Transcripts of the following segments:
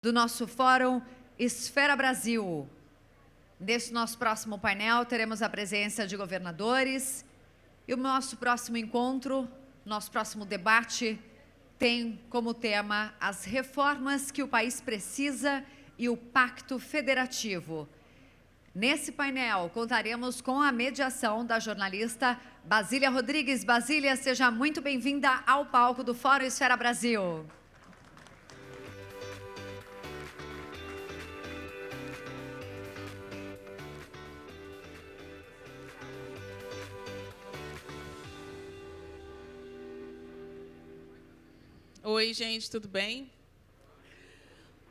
do nosso Fórum Esfera Brasil. Neste nosso próximo painel, teremos a presença de governadores e o nosso próximo encontro, nosso próximo debate, tem como tema as reformas que o país precisa e o Pacto Federativo. Nesse painel, contaremos com a mediação da jornalista Basília Rodrigues. Basília, seja muito bem-vinda ao palco do Fórum Esfera Brasil. Oi, gente, tudo bem?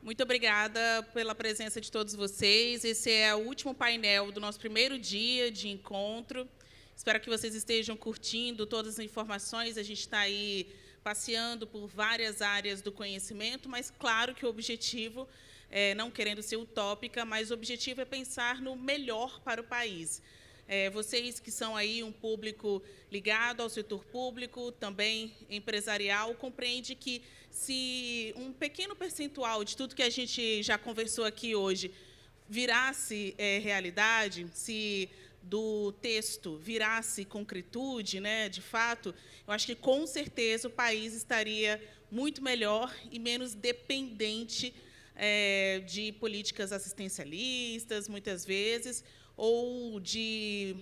Muito obrigada pela presença de todos vocês. Esse é o último painel do nosso primeiro dia de encontro. Espero que vocês estejam curtindo todas as informações. A gente está aí passeando por várias áreas do conhecimento, mas claro que o objetivo, não querendo ser utópica, mas o objetivo é pensar no melhor para o país. Vocês que são aí um público ligado ao setor público, também empresarial, compreende que se um pequeno percentual de tudo que a gente já conversou aqui hoje virasse realidade, se do texto virasse concretude, né, de fato, eu acho que com certeza o país estaria muito melhor e menos dependente de políticas assistencialistas, muitas vezes, ou de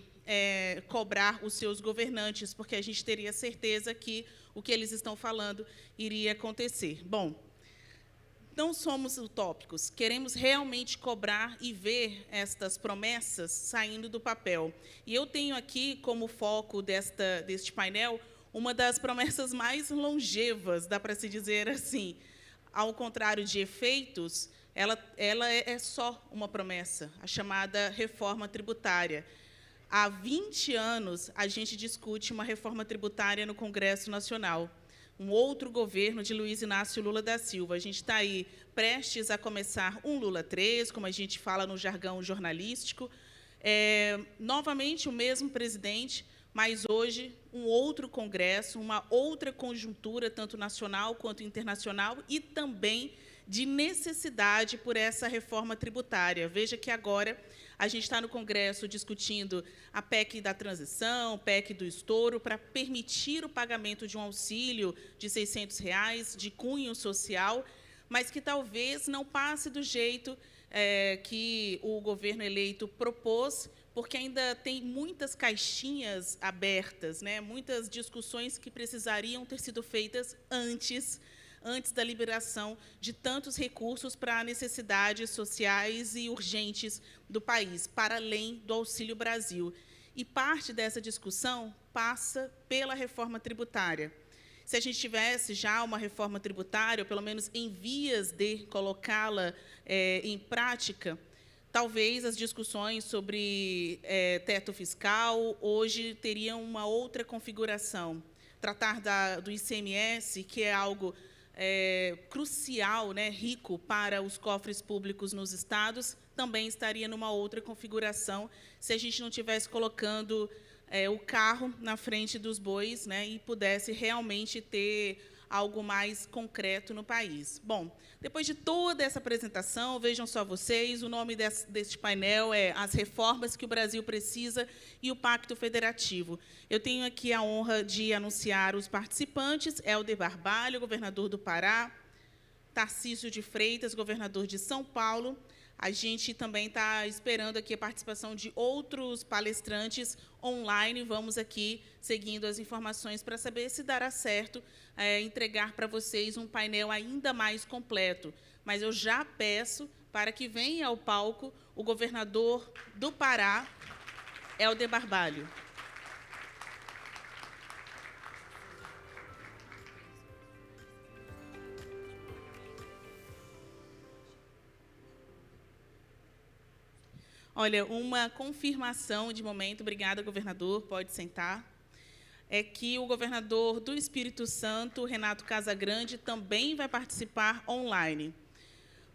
cobrar os seus governantes, porque a gente teria certeza que o que eles estão falando iria acontecer. Bom, não somos utópicos, queremos realmente cobrar e ver estas promessas saindo do papel. E eu tenho aqui como foco deste painel uma das promessas mais longevas, dá para se dizer assim. Ao contrário de efeitos, ela é só uma promessa, a chamada reforma tributária. Há 20 anos, a gente discute uma reforma tributária no Congresso Nacional. Um outro governo de Luiz Inácio Lula da Silva. A gente está aí prestes a começar um Lula 3, como a gente fala no jargão jornalístico. Novamente, o mesmo presidente, mas hoje um outro Congresso, uma outra conjuntura, tanto nacional quanto internacional, e também de necessidade por essa reforma tributária. Veja que agora a gente está no Congresso discutindo a PEC da transição, PEC do estouro, para permitir o pagamento de um auxílio de R$ 600 de cunho social, mas que talvez não passe do jeito que o governo eleito propôs, porque ainda tem muitas caixinhas abertas, né? Muitas discussões que precisariam ter sido feitas antes da liberação de tantos recursos para necessidades sociais e urgentes do país, para além do Auxílio Brasil. E parte dessa discussão passa pela reforma tributária. Se a gente tivesse já uma reforma tributária, ou pelo menos em vias de colocá-la em prática, talvez as discussões sobre teto fiscal hoje teriam uma outra configuração. Tratar do ICMS, que é algo crucial, né, rico para os cofres públicos nos estados, também estaria numa outra configuração se a gente não estivesse colocando o carro na frente dos bois, né, e pudesse realmente ter algo mais concreto no país. Bom, depois de toda essa apresentação, vejam só vocês, o nome deste painel é As Reformas que o Brasil Precisa e o Pacto Federativo. Eu tenho aqui a honra de anunciar os participantes: Helder Barbalho, governador do Pará; Tarcísio de Freitas, governador de São Paulo. A gente também está esperando aqui a participação de outros palestrantes online. Vamos aqui seguindo as informações para saber se dará certo entregar para vocês um painel ainda mais completo. Mas eu já peço para que venha ao palco o governador do Pará, Helder Barbalho. Olha, uma confirmação de momento, obrigada, governador, pode sentar, é que o governador do Espírito Santo, Renato Casagrande, também vai participar online.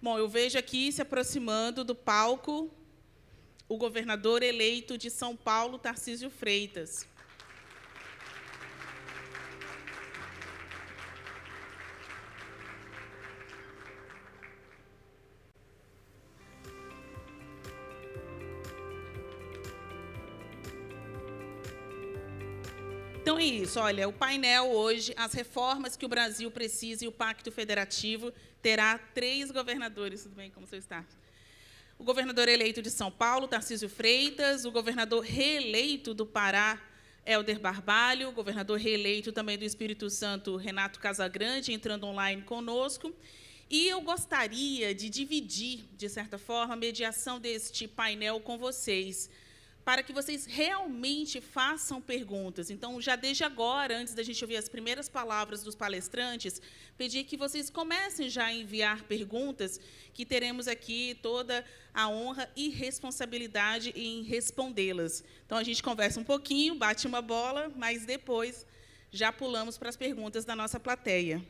Bom, eu vejo aqui se aproximando do palco o governador eleito de São Paulo, Tarcísio Freitas. Então é isso, olha, o painel hoje, as reformas que o Brasil precisa e o Pacto Federativo terá 3 governadores, tudo bem, como você está? O governador eleito de São Paulo, Tarcísio Freitas, o governador reeleito do Pará, Helder Barbalho, o governador reeleito também do Espírito Santo, Renato Casagrande, entrando online conosco. E eu gostaria de dividir, de certa forma, a mediação deste painel com vocês, para que vocês realmente façam perguntas. Então, já desde agora, antes da gente ouvir as primeiras palavras dos palestrantes, pedir que vocês comecem já a enviar perguntas, que teremos aqui toda a honra e responsabilidade em respondê-las. Então, a gente conversa um pouquinho, bate uma bola, mas depois já pulamos para as perguntas da nossa plateia.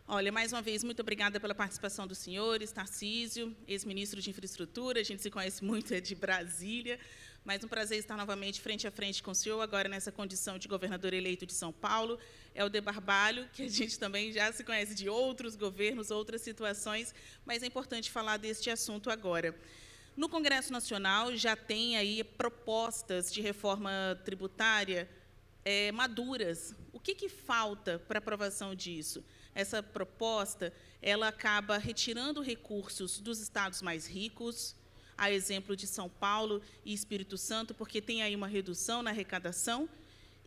Olha, mais uma vez, muito obrigada pela participação dos senhores, Tarcísio, ex-ministro de Infraestrutura, a gente se conhece muito, é de Brasília, mas um prazer estar novamente frente a frente com o senhor, agora nessa condição de governador eleito de São Paulo, Helder Barbalho, que a gente também já se conhece de outros governos, outras situações, mas é importante falar deste assunto agora. No Congresso Nacional já tem aí propostas de reforma tributária maduras. O que falta para aprovação disso? Essa proposta, ela acaba retirando recursos dos estados mais ricos, a exemplo de São Paulo e Espírito Santo, porque tem aí uma redução na arrecadação,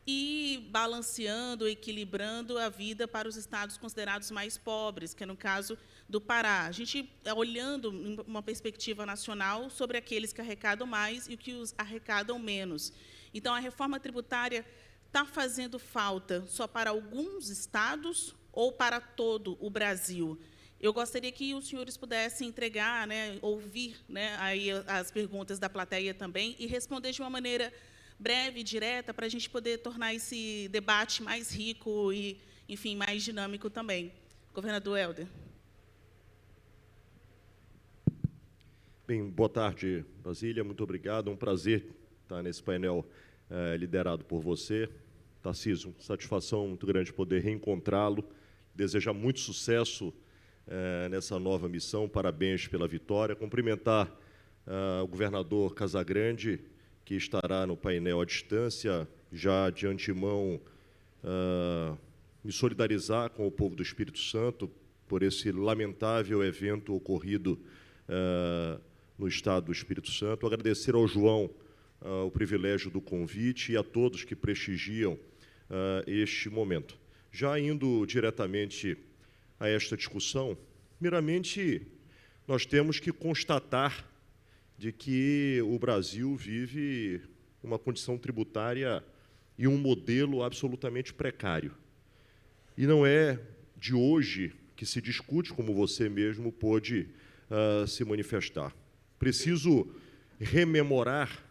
e balanceando, equilibrando a vida para os estados considerados mais pobres, que é no caso do Pará. A gente, olhando uma perspectiva nacional sobre aqueles que arrecadam mais e os que os arrecadam menos. Então, a reforma tributária está fazendo falta só para alguns estados ou para todo o Brasil? Eu gostaria que os senhores pudessem entregar, ouvir aí as perguntas da plateia também e responder de uma maneira breve e direta para a gente poder tornar esse debate mais rico e, enfim, mais dinâmico também. Governador Helder. Bem, boa tarde, Brasília. Muito obrigado. É um prazer estar nesse painel liderado por você. Tarcísio, satisfação muito grande poder reencontrá-lo. Desejar muito sucesso nessa nova missão, parabéns pela vitória. Cumprimentar o governador Casagrande, que estará no painel à distância, já de antemão me solidarizar com o povo do Espírito Santo por esse lamentável evento ocorrido no estado do Espírito Santo. Agradecer ao João o privilégio do convite e a todos que prestigiam este momento. Já indo diretamente a esta discussão, primeiramente, nós temos que constatar de que o Brasil vive uma condição tributária e um modelo absolutamente precário. E não é de hoje que se discute, como você mesmo pôde se manifestar. Preciso rememorar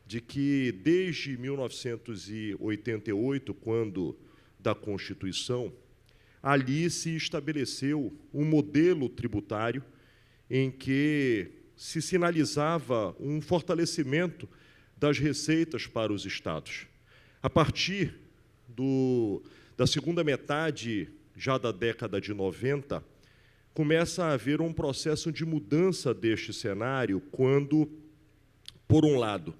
de que, desde 1988, quando da Constituição, ali se estabeleceu um modelo tributário em que se sinalizava um fortalecimento das receitas para os estados. A partir da segunda metade, já da década de 90, começa a haver um processo de mudança deste cenário, quando, por um lado,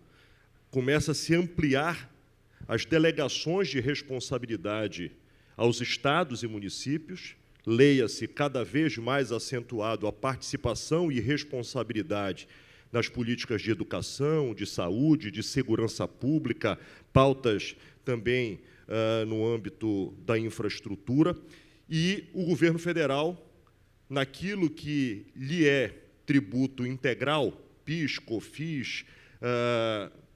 começa a se ampliar as delegações de responsabilidade aos estados e municípios, leia-se cada vez mais acentuado a participação e responsabilidade nas políticas de educação, de saúde, de segurança pública, pautas também no âmbito da infraestrutura, e o governo federal, naquilo que lhe é tributo integral, PIS, COFINS,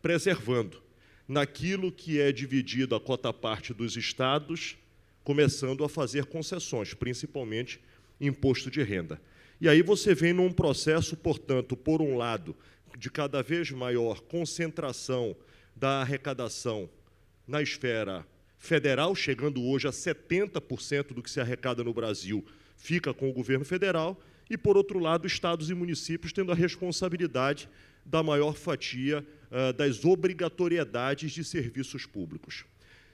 preservando, naquilo que é dividido a cota-parte dos estados, começando a fazer concessões, principalmente imposto de renda. E aí você vem num processo, portanto, por um lado, de cada vez maior concentração da arrecadação na esfera federal, chegando hoje a 70% do que se arrecada no Brasil fica com o governo federal, e, por outro lado, estados e municípios tendo a responsabilidade da maior fatia das obrigatoriedades de serviços públicos.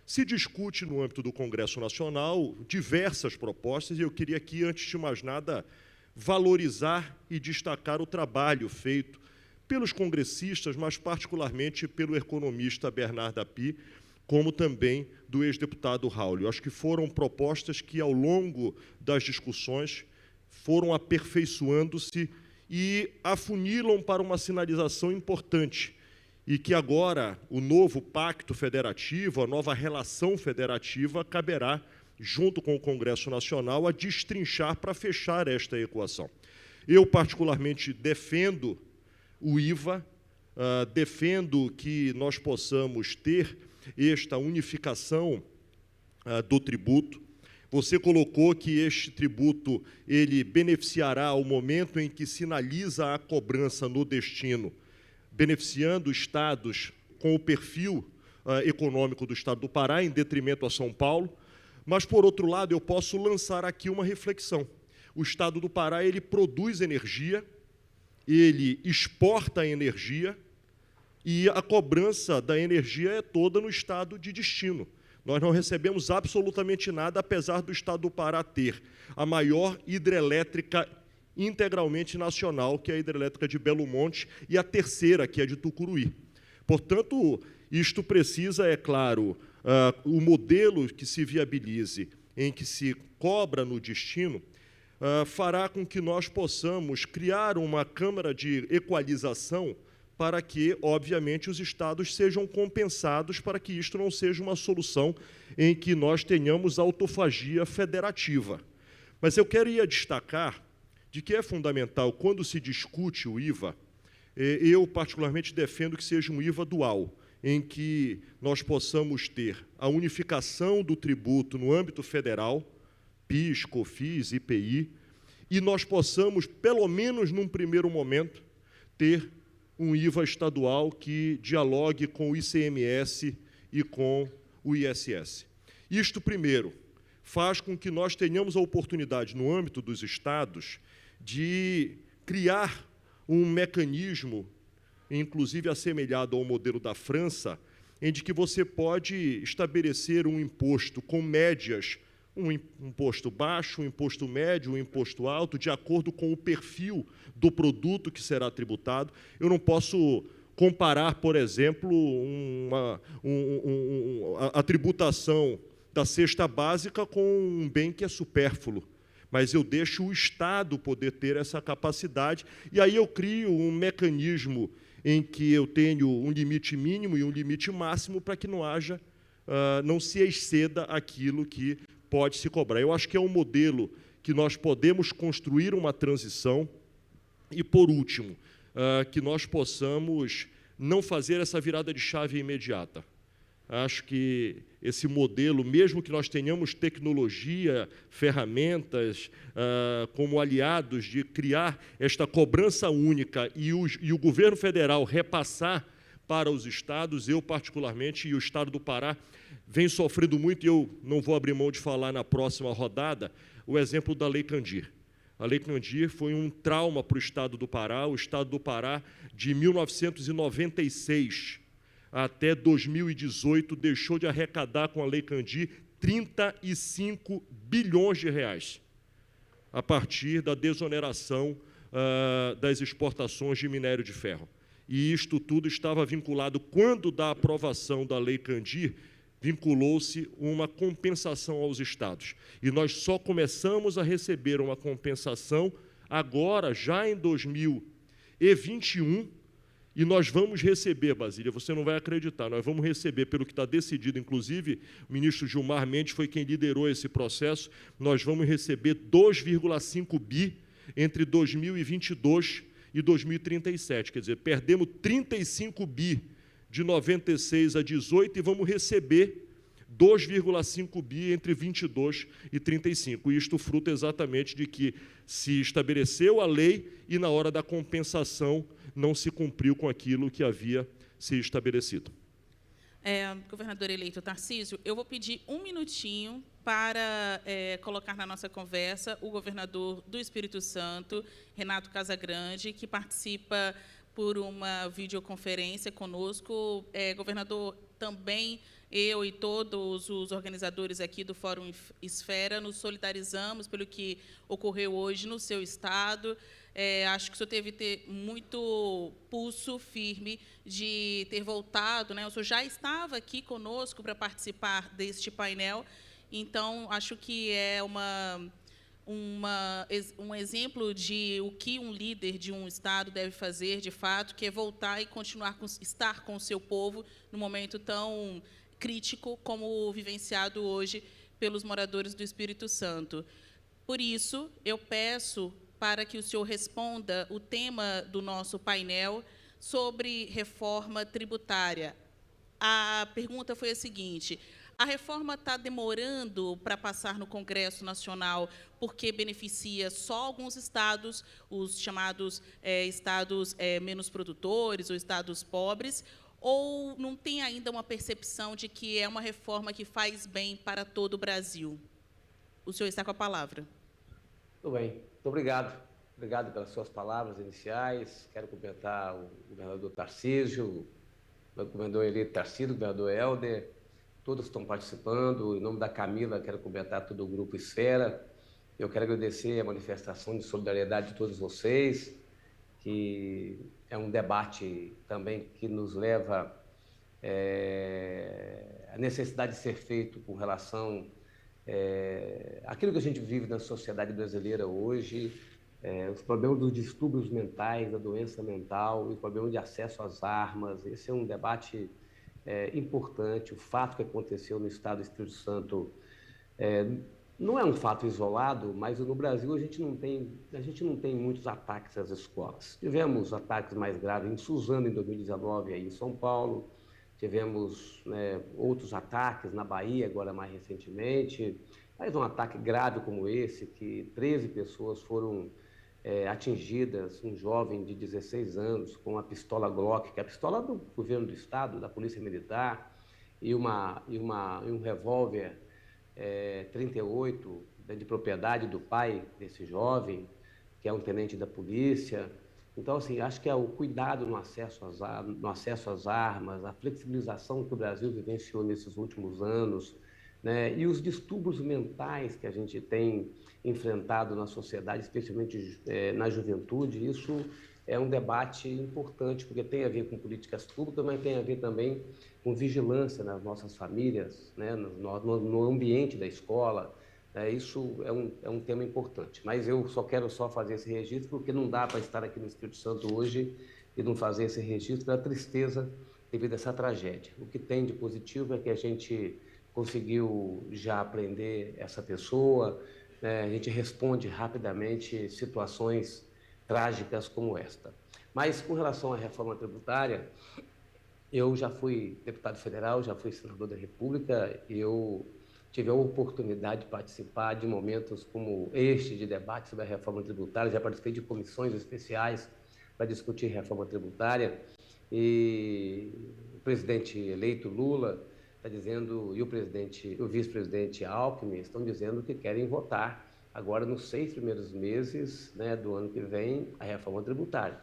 Se discute, no âmbito do Congresso Nacional, diversas propostas, e eu queria aqui, antes de mais nada, valorizar e destacar o trabalho feito pelos congressistas, mas particularmente pelo economista Bernard Api, como também do ex-deputado Raul. Acho que foram propostas que, ao longo das discussões, foram aperfeiçoando-se e afunilam para uma sinalização importante, e que agora o novo pacto federativo, a nova relação federativa, caberá, junto com o Congresso Nacional, a destrinchar para fechar esta equação. Eu, particularmente, defendo o IVA, defendo que nós possamos ter esta unificação do tributo. Você colocou que este tributo ele beneficiará ao momento em que sinaliza a cobrança no destino, beneficiando estados com o perfil econômico do estado do Pará, em detrimento a São Paulo. Mas, por outro lado, eu posso lançar aqui uma reflexão. O estado do Pará ele produz energia, ele exporta energia, e a cobrança da energia é toda no estado de destino. Nós não recebemos absolutamente nada, apesar do estado do Pará ter a maior hidrelétrica integralmente nacional, que é a hidrelétrica de Belo Monte, e a terceira, que é de Tucuruí. Portanto, isto precisa, é claro, o modelo que se viabilize, em que se cobra no destino, fará com que nós possamos criar uma câmara de equalização para que, obviamente, os estados sejam compensados, para que isto não seja uma solução em que nós tenhamos autofagia federativa. Mas eu queria destacar de que é fundamental, quando se discute o IVA, eu particularmente defendo que seja um IVA dual, em que nós possamos ter a unificação do tributo no âmbito federal, PIS, COFINS, IPI, e nós possamos, pelo menos num primeiro momento, ter um IVA estadual que dialogue com o ICMS e com o ISS. Isto, primeiro, faz com que nós tenhamos a oportunidade, no âmbito dos estados, de criar um mecanismo, inclusive assemelhado ao modelo da França, em que você pode estabelecer um imposto com médias, um imposto baixo, um imposto médio, um imposto alto, de acordo com o perfil do produto que será tributado. Eu não posso comparar, por exemplo, a tributação da cesta básica com um bem que é supérfluo, mas eu deixo o Estado poder ter essa capacidade, e aí eu crio um mecanismo em que eu tenho um limite mínimo e um limite máximo para que não se exceda aquilo que pode se cobrar. Eu acho que é um modelo que nós podemos construir uma transição e, por último, que nós possamos não fazer essa virada de chave imediata. Acho que esse modelo, mesmo que nós tenhamos tecnologia, ferramentas como aliados de criar esta cobrança única e o governo federal repassar para os estados, eu particularmente, e o estado do Pará, vem sofrendo muito, e eu não vou abrir mão de falar na próxima rodada, o exemplo da Lei Candir. A Lei Candir foi um trauma para o estado do Pará. O estado do Pará, de 1996 até 2018, deixou de arrecadar com a Lei Candir 35 bilhões de reais, a partir da desoneração das exportações de minério de ferro. E isto tudo estava vinculado, quando da aprovação da Lei Candir, vinculou-se uma compensação aos estados. E nós só começamos a receber uma compensação agora, já em 2021, e nós vamos receber, Basília, você não vai acreditar, nós vamos receber, pelo que está decidido, inclusive, o ministro Gilmar Mendes foi quem liderou esse processo, nós vamos receber 2,5 bi entre 2022 e 2037, quer dizer, perdemos 35 bi de 96 a 18 e vamos receber 2,5 bi entre 22 e 35. E isto fruto exatamente de que se estabeleceu a lei e, na hora da compensação, não se cumpriu com aquilo que havia se estabelecido. Governador eleito Tarcísio, eu vou pedir um minutinho para colocar na nossa conversa o governador do Espírito Santo, Renato Casagrande, que participa por uma videoconferência conosco. Governador, também eu e todos os organizadores aqui do Fórum Esfera nos solidarizamos pelo que ocorreu hoje no seu estado. Acho que o senhor teve ter muito pulso firme de ter voltado, né? O senhor já estava aqui conosco para participar deste painel, então acho que é um exemplo de o que um líder de um Estado deve fazer, de fato, que é voltar e continuar estar com o seu povo num momento tão crítico como o vivenciado hoje pelos moradores do Espírito Santo. Por isso, eu peço para que o senhor responda o tema do nosso painel sobre reforma tributária. A pergunta foi a seguinte: a reforma está demorando para passar no Congresso Nacional porque beneficia só alguns estados, os chamados estados menos produtores ou estados pobres, ou não tem ainda uma percepção de que é uma reforma que faz bem para todo o Brasil? O senhor está com a palavra. Tudo bem. Muito obrigado. Obrigado pelas suas palavras iniciais. Quero cumprimentar o governador Tarcísio, o governador eleito Tarcísio, o governador Helder, todos estão participando. Em nome da Camila, quero cumprimentar todo o Grupo Esfera. Eu quero agradecer a manifestação de solidariedade de todos vocês, que é um debate também que nos leva à necessidade de ser feito com relação àquilo que a gente vive na sociedade brasileira hoje, os problemas dos distúrbios mentais, da doença mental, o problema de acesso às armas. Esse é um debate importante. O fato que aconteceu no estado do Espírito Santo não é um fato isolado, mas no Brasil a gente não tem muitos ataques às escolas. Tivemos ataques mais graves em Suzano, em 2019, aí em São Paulo. Tivemos outros ataques na Bahia, agora mais recentemente. Mas um ataque grave como esse, que 13 pessoas foram atingidas, um jovem de 16 anos com uma pistola Glock, que é a pistola do governo do Estado, da Polícia Militar, e um revólver 38, de propriedade do pai desse jovem, que é um tenente da polícia. Então, assim, acho que é o cuidado no acesso às armas, a flexibilização que o Brasil vivenciou nesses últimos anos, né, e os distúrbios mentais que a gente tem enfrentado na sociedade, especialmente na juventude. Isso é um debate importante, porque tem a ver com políticas públicas, mas tem a ver também com vigilância nas nossas famílias, né, no ambiente da escola. Isso é um tema importante. Mas eu quero fazer esse registro, porque não dá para estar aqui no Espírito Santo hoje e não fazer esse registro da tristeza devido a essa tragédia. O que tem de positivo é que a gente conseguiu já aprender essa pessoa, a gente responde rapidamente situações trágicas como esta. Mas, com relação à reforma tributária, eu já fui deputado federal, já fui senador da República, e eu tive a oportunidade de participar de momentos como este, de debate sobre a reforma tributária. Já participei de comissões especiais para discutir reforma tributária, e o presidente eleito Lula está dizendo, e o vice-presidente Alckmin estão dizendo que querem votar agora nos 6 primeiros meses, né, do ano que vem, a reforma tributária.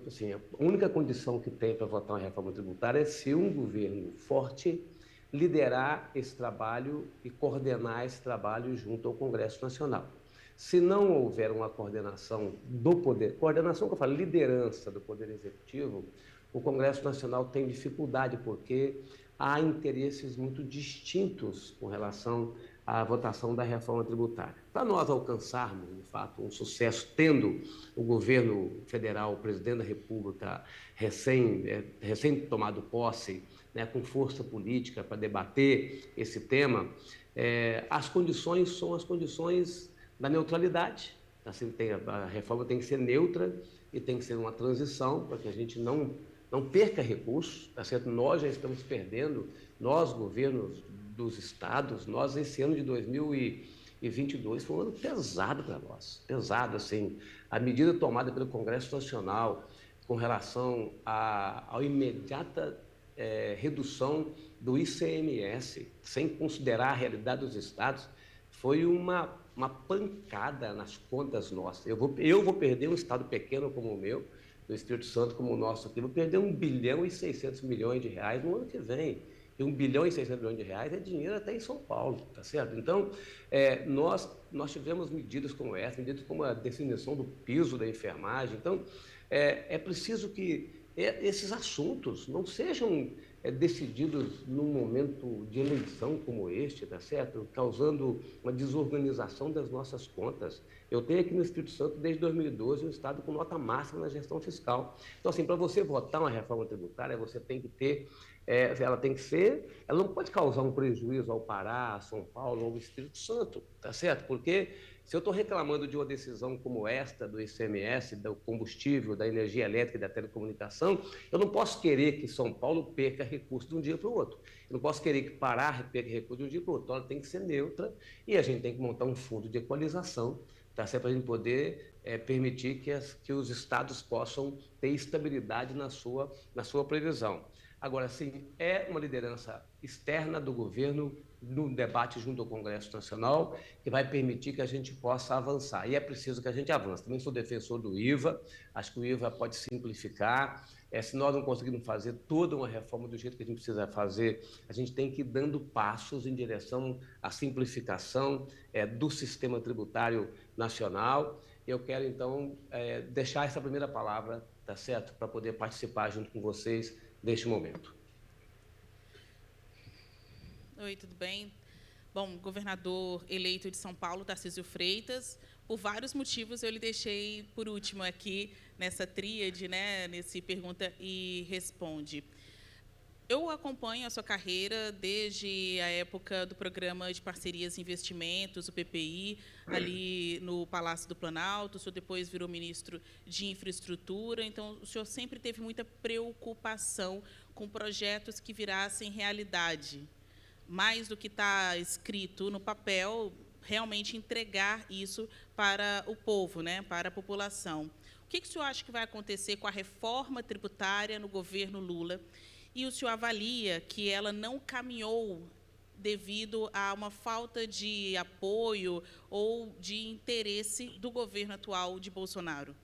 Assim, a única condição que tem para votar uma reforma tributária é se um governo forte liderar esse trabalho e coordenar esse trabalho junto ao Congresso Nacional. Se não houver uma coordenação do poder, coordenação que eu falo, liderança do Poder Executivo, o Congresso Nacional tem dificuldade, porque há interesses muito distintos com relação à votação da reforma tributária. Para nós alcançarmos, de fato, um sucesso, tendo o governo federal, o presidente da República, recém tomado posse, né, com força política para debater esse tema, as condições são as condições da neutralidade. Assim, a reforma tem que ser neutra e tem que ser uma transição para que a gente não perca recursos, tá certo? Nós já estamos perdendo, nós, governos dos estados, esse ano de 2022 foi um ano pesado para nós, pesado, assim. A medida tomada pelo Congresso Nacional com relação à imediata redução do ICMS, sem considerar a realidade dos estados, foi uma pancada nas contas nossas. Eu vou perder um estado pequeno como o meu, do Espírito Santo como o nosso aqui, vou perder 1,6 bilhão no ano que vem. E 1 bilhão e 600 milhões de reais é dinheiro até em São Paulo, tá certo? Então, nós tivemos medidas como essa, medidas como a definição do piso da enfermagem. Então, é preciso que esses assuntos não sejam decididos num momento de eleição como este, tá certo? Causando uma desorganização das nossas contas. Eu tenho aqui no Espírito Santo, desde 2012, um estado com nota máxima na gestão fiscal. Então, assim, para você votar uma reforma tributária, você tem que ter, ela não pode causar um prejuízo ao Pará, a São Paulo ou ao Espírito Santo, tá certo? Porque se eu estou reclamando de uma decisão como esta do ICMS, do combustível, da energia elétrica e da telecomunicação, eu não posso querer que São Paulo perca recursos de um dia para o outro. Eu não posso querer que Pará perca recursos de um dia para o outro. Então, ela tem que ser neutra e a gente tem que montar um fundo de equalização, tá certo? Para a gente poder permitir que os estados possam ter estabilidade na sua previsão. Agora, sim, é uma liderança externa do governo no debate junto ao Congresso Nacional que vai permitir que a gente possa avançar. E é preciso que a gente avance. Também sou defensor do IVA, acho que o IVA pode simplificar. Se nós não conseguirmos fazer toda uma reforma do jeito que a gente precisa fazer, a gente tem que ir dando passos em direção à simplificação do sistema tributário nacional. Eu quero, então, deixar essa primeira palavra, tá certo? Para poder participar junto com vocês deste momento. Oi, tudo bem? Bom, governador eleito de São Paulo, Tarcísio Freitas, por vários motivos eu lhe deixei por último aqui nessa tríade, né, nesse pergunta e responde. Eu acompanho a sua carreira desde a época do Programa de Parcerias e Investimentos, o PPI, ali no Palácio do Planalto. O senhor depois virou ministro de Infraestrutura, então o senhor sempre teve muita preocupação com projetos que virassem realidade. Mais do que está escrito no papel, realmente entregar isso para o povo, né, para a população. O que o senhor acha que vai acontecer com a reforma tributária no governo Lula? E o senhor avalia que ela não caminhou devido a uma falta de apoio ou de interesse do governo atual de Bolsonaro?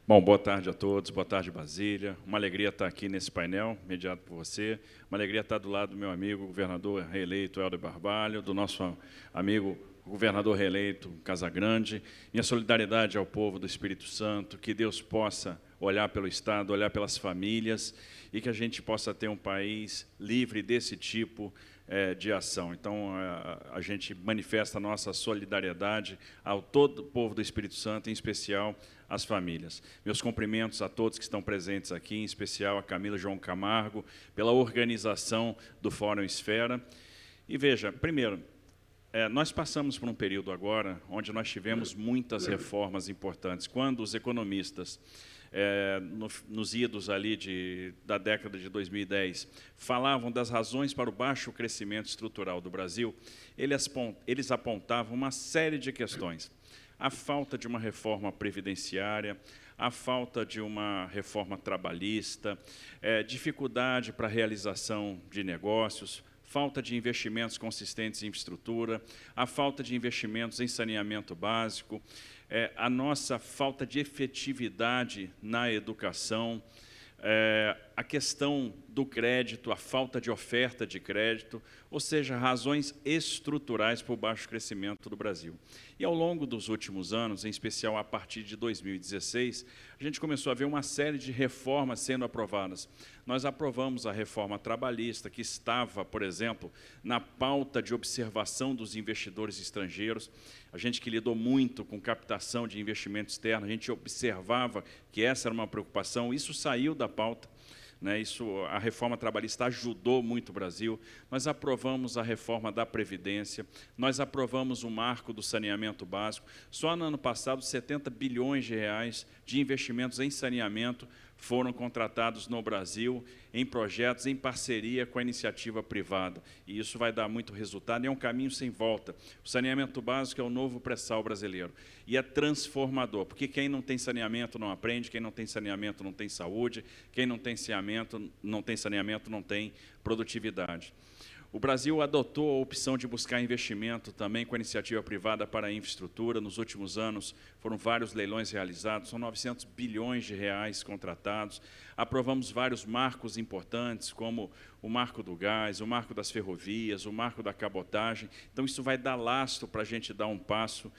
Bom, boa tarde a todos, boa tarde, Basília. Uma alegria estar aqui nesse painel, mediado por você. Uma alegria estar do lado do meu amigo, governador reeleito Helder Barbalho, do nosso amigo governador reeleito Casagrande. Minha solidariedade ao povo do Espírito Santo, que Deus possa olhar pelo Estado, olhar pelas famílias e que a gente possa ter um país livre desse tipo de ação. Então, a gente manifesta a nossa solidariedade ao todo o povo do Espírito Santo, em especial às famílias. Meus cumprimentos a todos que estão presentes aqui, em especial a Camila João Camargo, pela organização do Fórum Esfera. E veja, primeiro, nós passamos por um período agora onde nós tivemos muitas reformas importantes. Quando os economistas, nos idos ali da década de 2010, falavam das razões para o baixo crescimento estrutural do Brasil, eles apontavam uma série de questões. A falta de uma reforma previdenciária, a falta de uma reforma trabalhista, dificuldade para a realização de negócios, falta de investimentos consistentes em infraestrutura, a falta de investimentos em saneamento básico, a nossa falta de efetividade na educação, a questão do crédito, a falta de oferta de crédito, ou seja, razões estruturais para o baixo crescimento do Brasil. E ao longo dos últimos anos, em especial a partir de 2016, a gente começou a ver uma série de reformas sendo aprovadas. Nós aprovamos a reforma trabalhista, que estava, por exemplo, na pauta de observação dos investidores estrangeiros. A gente que lidou muito com captação de investimento externo, a gente observava que essa era uma preocupação, isso saiu da pauta. A reforma trabalhista ajudou muito o Brasil. Nós aprovamos a reforma da Previdência, nós aprovamos o marco do saneamento básico. Só no ano passado, 70 bilhões de reais de investimentos em saneamento foram contratados no Brasil em projetos em parceria com a iniciativa privada. E isso vai dar muito resultado e é um caminho sem volta. O saneamento básico é o novo pré-sal brasileiro. E é transformador, porque quem não tem saneamento não aprende, quem não tem saneamento não tem saúde, quem não tem saneamento não tem produtividade. O Brasil adotou a opção de buscar investimento também com a iniciativa privada para a infraestrutura. Nos últimos anos, foram vários leilões realizados, são 900 bilhões de reais contratados. Aprovamos vários marcos importantes, como o marco do gás, o marco das ferrovias, o marco da cabotagem. Então, isso vai dar lastro para a gente dar um passo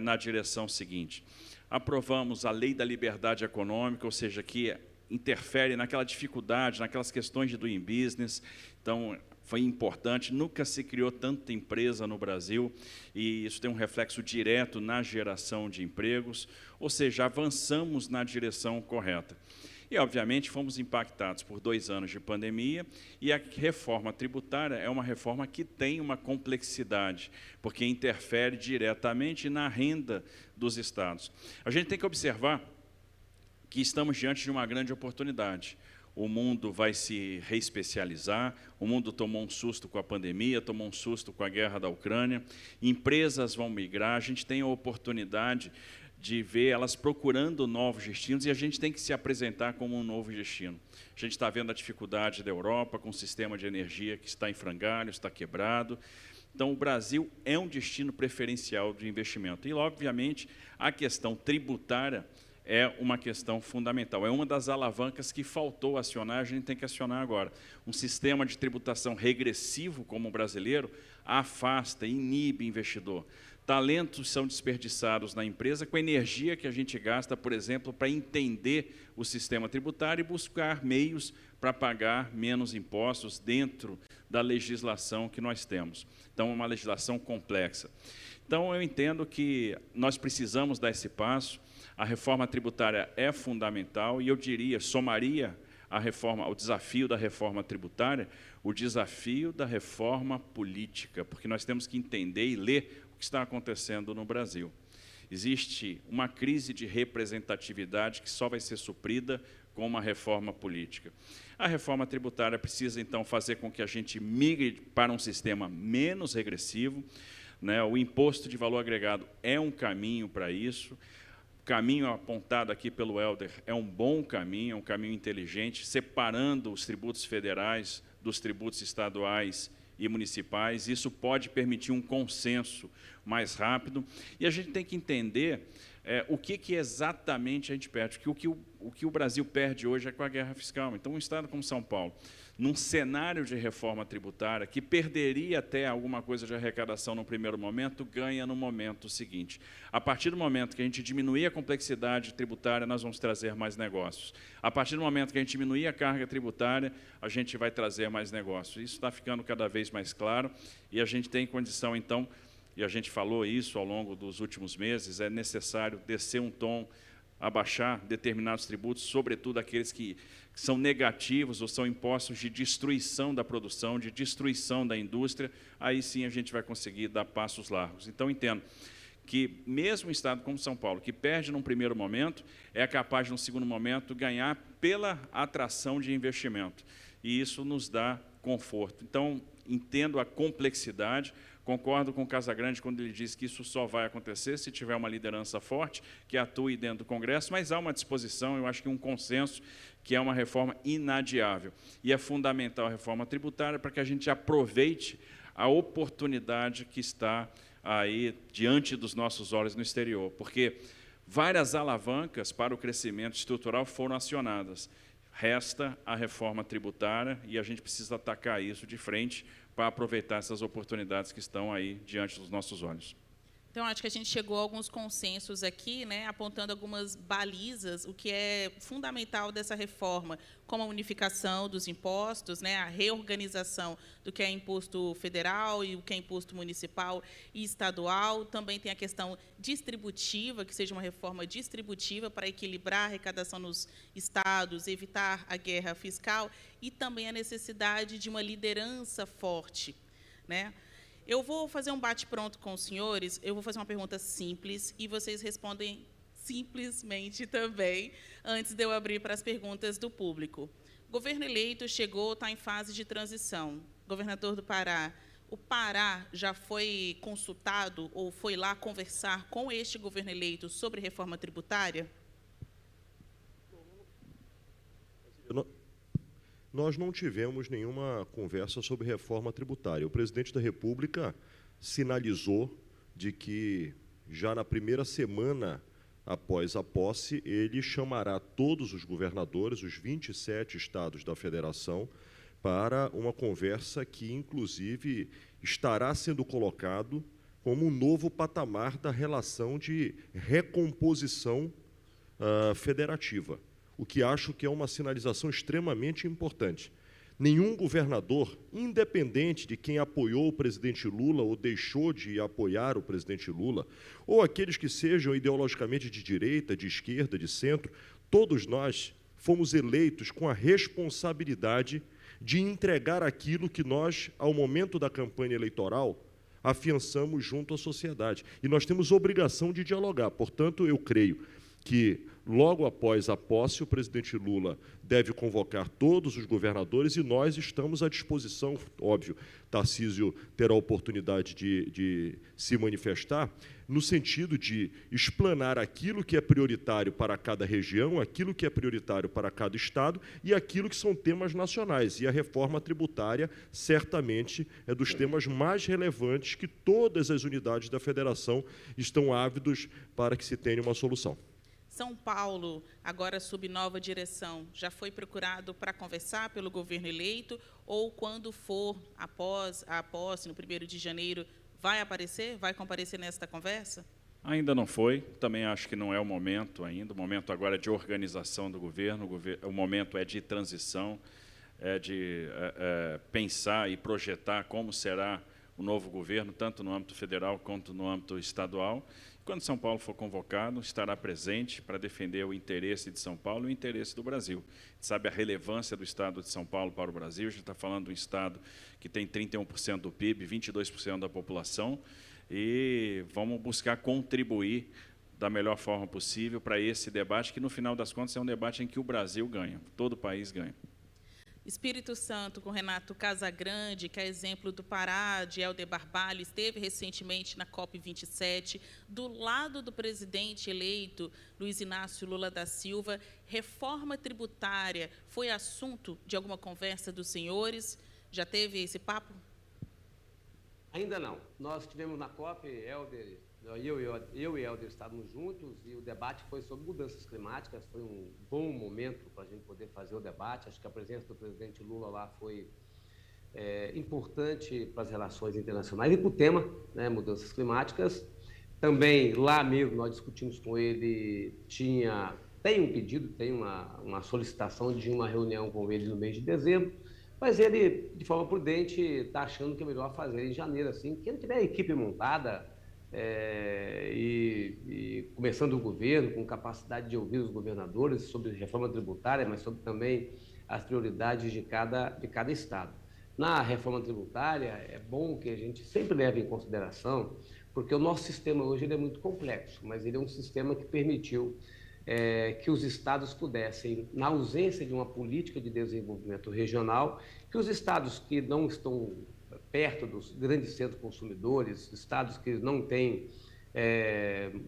na direção seguinte. Aprovamos a Lei da Liberdade Econômica, ou seja, que interfere naquela dificuldade, naquelas questões de doing business. Então, foi importante, nunca se criou tanta empresa no Brasil, e isso tem um reflexo direto na geração de empregos, ou seja, avançamos na direção correta. E, obviamente, fomos impactados por 2 anos de pandemia, e a reforma tributária é uma reforma que tem uma complexidade, porque interfere diretamente na renda dos estados. A gente tem que observar que estamos diante de uma grande oportunidade. O mundo vai se reespecializar, o mundo tomou um susto com a pandemia, tomou um susto com a guerra da Ucrânia, empresas vão migrar, a gente tem a oportunidade de ver elas procurando novos destinos, e a gente tem que se apresentar como um novo destino. A gente está vendo a dificuldade da Europa com o sistema de energia que está em frangalhos, está quebrado. Então, o Brasil é um destino preferencial de investimento. E, obviamente, a questão tributária é uma questão fundamental. É uma das alavancas que faltou acionar, a gente tem que acionar agora. Um sistema de tributação regressivo como o brasileiro afasta, inibe investidor. Talentos são desperdiçados na empresa com a energia que a gente gasta, por exemplo, para entender o sistema tributário e buscar meios para pagar menos impostos dentro da legislação que nós temos. Então, é uma legislação complexa. Então, eu entendo que nós precisamos dar esse passo. A reforma tributária é fundamental, e eu diria, somaria a reforma, ao desafio da reforma tributária, o desafio da reforma política, porque nós temos que entender e ler o que está acontecendo no Brasil. Existe uma crise de representatividade que só vai ser suprida com uma reforma política. A reforma tributária precisa, então, fazer com que a gente migre para um sistema menos regressivo, né? O imposto de valor agregado é um caminho para isso. O caminho apontado aqui pelo Helder é um bom caminho, é um caminho inteligente, separando os tributos federais dos tributos estaduais e municipais. Isso pode permitir um consenso mais rápido. E a gente tem que entender o que exatamente a gente perde. Porque o que o Brasil perde hoje é com a guerra fiscal. Então, um estado como São Paulo, num cenário de reforma tributária, que perderia até alguma coisa de arrecadação no primeiro momento, ganha no momento seguinte. A partir do momento que a gente diminuir a complexidade tributária, nós vamos trazer mais negócios. A partir do momento que a gente diminuir a carga tributária, a gente vai trazer mais negócios. Isso está ficando cada vez mais claro, e a gente tem condição, então, e a gente falou isso ao longo dos últimos meses, é necessário descer um tom, abaixar determinados tributos, sobretudo aqueles que são negativos ou são impostos de destruição da produção, de destruição da indústria. Aí sim a gente vai conseguir dar passos largos. Então, entendo que mesmo um estado como São Paulo, que perde num primeiro momento, é capaz, num segundo momento, ganhar pela atração de investimento. E isso nos dá conforto. Então, entendo a complexidade. Concordo com o Casagrande quando ele diz que isso só vai acontecer se tiver uma liderança forte que atue dentro do Congresso, mas há uma disposição, eu acho que um consenso, que é uma reforma inadiável. E é fundamental a reforma tributária para que a gente aproveite a oportunidade que está aí diante dos nossos olhos no exterior, porque várias alavancas para o crescimento estrutural foram acionadas. Resta a reforma tributária e a gente precisa atacar isso de frente para aproveitar essas oportunidades que estão aí diante dos nossos olhos. Então, acho que a gente chegou a alguns consensos aqui, né, apontando algumas balizas, o que é fundamental dessa reforma, como a unificação dos impostos, né, a reorganização do que é imposto federal e o que é imposto municipal e estadual. Também tem a questão distributiva, que seja uma reforma distributiva para equilibrar a arrecadação nos estados, evitar a guerra fiscal, e também a necessidade de uma liderança forte, né? Eu vou fazer um bate-pronto com os senhores, eu vou fazer uma pergunta simples e vocês respondem simplesmente também, antes de eu abrir para as perguntas do público. O governo eleito chegou, está em fase de transição. Governador do Pará, o Pará já foi consultado ou foi lá conversar com este governo eleito sobre reforma tributária? nós não tivemos nenhuma conversa sobre reforma tributária. O presidente da República sinalizou de que, já na primeira semana após a posse, ele chamará todos os governadores, os 27 estados da federação, para uma conversa que, inclusive, estará sendo colocado como um novo patamar da relação de recomposição federativa, o que acho que é uma sinalização extremamente importante. Nenhum governador, independente de quem apoiou o presidente Lula ou deixou de apoiar o presidente Lula, ou aqueles que sejam ideologicamente de direita, de esquerda, de centro, todos nós fomos eleitos com a responsabilidade de entregar aquilo que nós, ao momento da campanha eleitoral, afiançamos junto à sociedade. E nós temos obrigação de dialogar. Portanto, eu creio que, logo após a posse, o presidente Lula deve convocar todos os governadores e nós estamos à disposição, óbvio, Tarcísio terá a oportunidade de se manifestar, no sentido de explanar aquilo que é prioritário para cada região, aquilo que é prioritário para cada estado e aquilo que são temas nacionais. E a reforma tributária, certamente, é dos temas mais relevantes que todas as unidades da federação estão ávidos para que se tenha uma solução. São Paulo, agora sob nova direção, já foi procurado para conversar pelo governo eleito ou, quando for após a posse, no 1º de janeiro, vai aparecer, vai comparecer nesta conversa? Ainda não foi, também acho que não é o momento ainda, o momento agora é de organização do governo, o momento é de transição, é de pensar e projetar como será o novo governo, tanto no âmbito federal quanto no âmbito estadual. Quando São Paulo for convocado, estará presente para defender o interesse de São Paulo e o interesse do Brasil. A gente sabe a relevância do Estado de São Paulo para o Brasil, a gente está falando de um Estado que tem 31% do PIB, 22% da população, e vamos buscar contribuir da melhor forma possível para esse debate, que, no final das contas, é um debate em que o Brasil ganha, todo o país ganha. Espírito Santo, com Renato Casagrande, que é exemplo do Pará, de Helder Barbalho, esteve recentemente na COP27, do lado do presidente eleito, Luiz Inácio Lula da Silva. Reforma tributária foi assunto de alguma conversa dos senhores? Já teve esse papo? Ainda não. Nós tivemos na COP, Helder, eu e Helder estávamos juntos e o debate foi sobre mudanças climáticas. Foi um bom momento para a gente poder fazer o debate. Acho que a presença do presidente Lula lá foi importante para as relações internacionais e para o tema, né, mudanças climáticas. Também, lá mesmo, nós discutimos com ele, tem um pedido, tem uma solicitação de uma reunião com ele no mês de dezembro, mas ele, de forma prudente, está achando que é melhor fazer em janeiro, assim, que ele tiver a equipe montada, e começando o governo, com capacidade de ouvir os governadores sobre reforma tributária, mas sobre também as prioridades de cada estado. Na reforma tributária, é bom que a gente sempre leve em consideração, porque o nosso sistema hoje ele é muito complexo, mas ele é um sistema que permitiu que os estados pudessem, na ausência de uma política de desenvolvimento regional, que os estados que não estão perto dos grandes centros consumidores, estados que não têm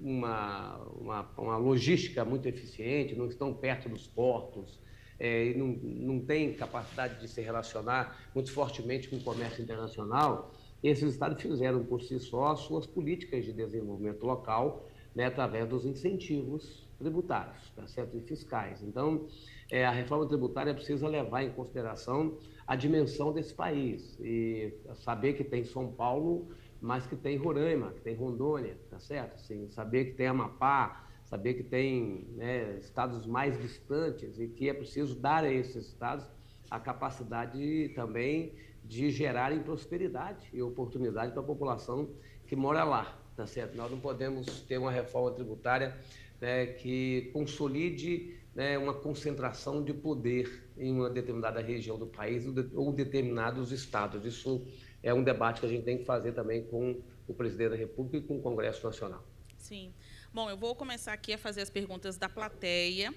uma logística muito eficiente, não estão perto dos portos, e não têm capacidade de se relacionar muito fortemente com o comércio internacional, esses estados fizeram por si só suas políticas de desenvolvimento local, né, através dos incentivos tributários, tá certo? E fiscais. Então, a reforma tributária precisa levar em consideração a dimensão desse país e saber que tem São Paulo, mas que tem Roraima, que tem Rondônia, tá certo? Assim, saber que tem Amapá, saber que tem, né, estados mais distantes e que é preciso dar a esses estados a capacidade também de gerarem prosperidade e oportunidade para a população que mora lá, tá certo? Nós não podemos ter uma reforma tributária, né, que consolide, né, uma concentração de poder em uma determinada região do país ou determinados estados. Isso é um debate que a gente tem que fazer também com o presidente da República e com o Congresso Nacional. Sim. Bom, eu vou começar aqui a fazer as perguntas da plateia.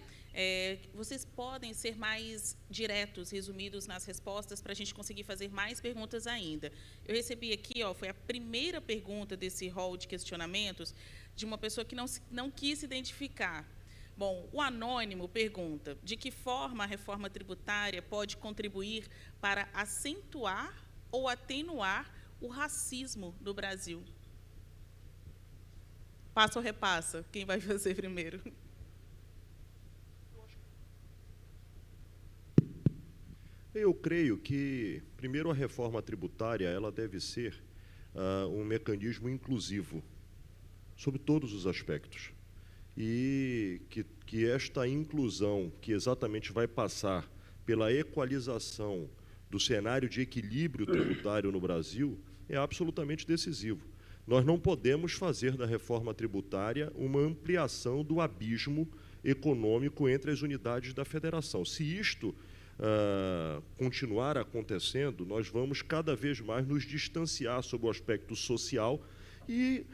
Vocês podem ser mais diretos, resumidos nas respostas, para a gente conseguir fazer mais perguntas ainda. Eu recebi aqui, foi a primeira pergunta desse hall de questionamentos, de uma pessoa que não quis se identificar. Bom, o Anônimo pergunta: de que forma a reforma tributária pode contribuir para acentuar ou atenuar o racismo no Brasil? Passa ou repassa? Quem vai fazer primeiro? Eu creio que, primeiro, a reforma tributária ela deve ser um mecanismo inclusivo, sobre todos os aspectos. E que esta inclusão, que exatamente vai passar pela equalização do cenário de equilíbrio tributário no Brasil, é absolutamente decisivo. Nós não podemos fazer da reforma tributária uma ampliação do abismo econômico entre as unidades da federação. Se isto continuar acontecendo, nós vamos cada vez mais nos distanciar sob o aspecto social e,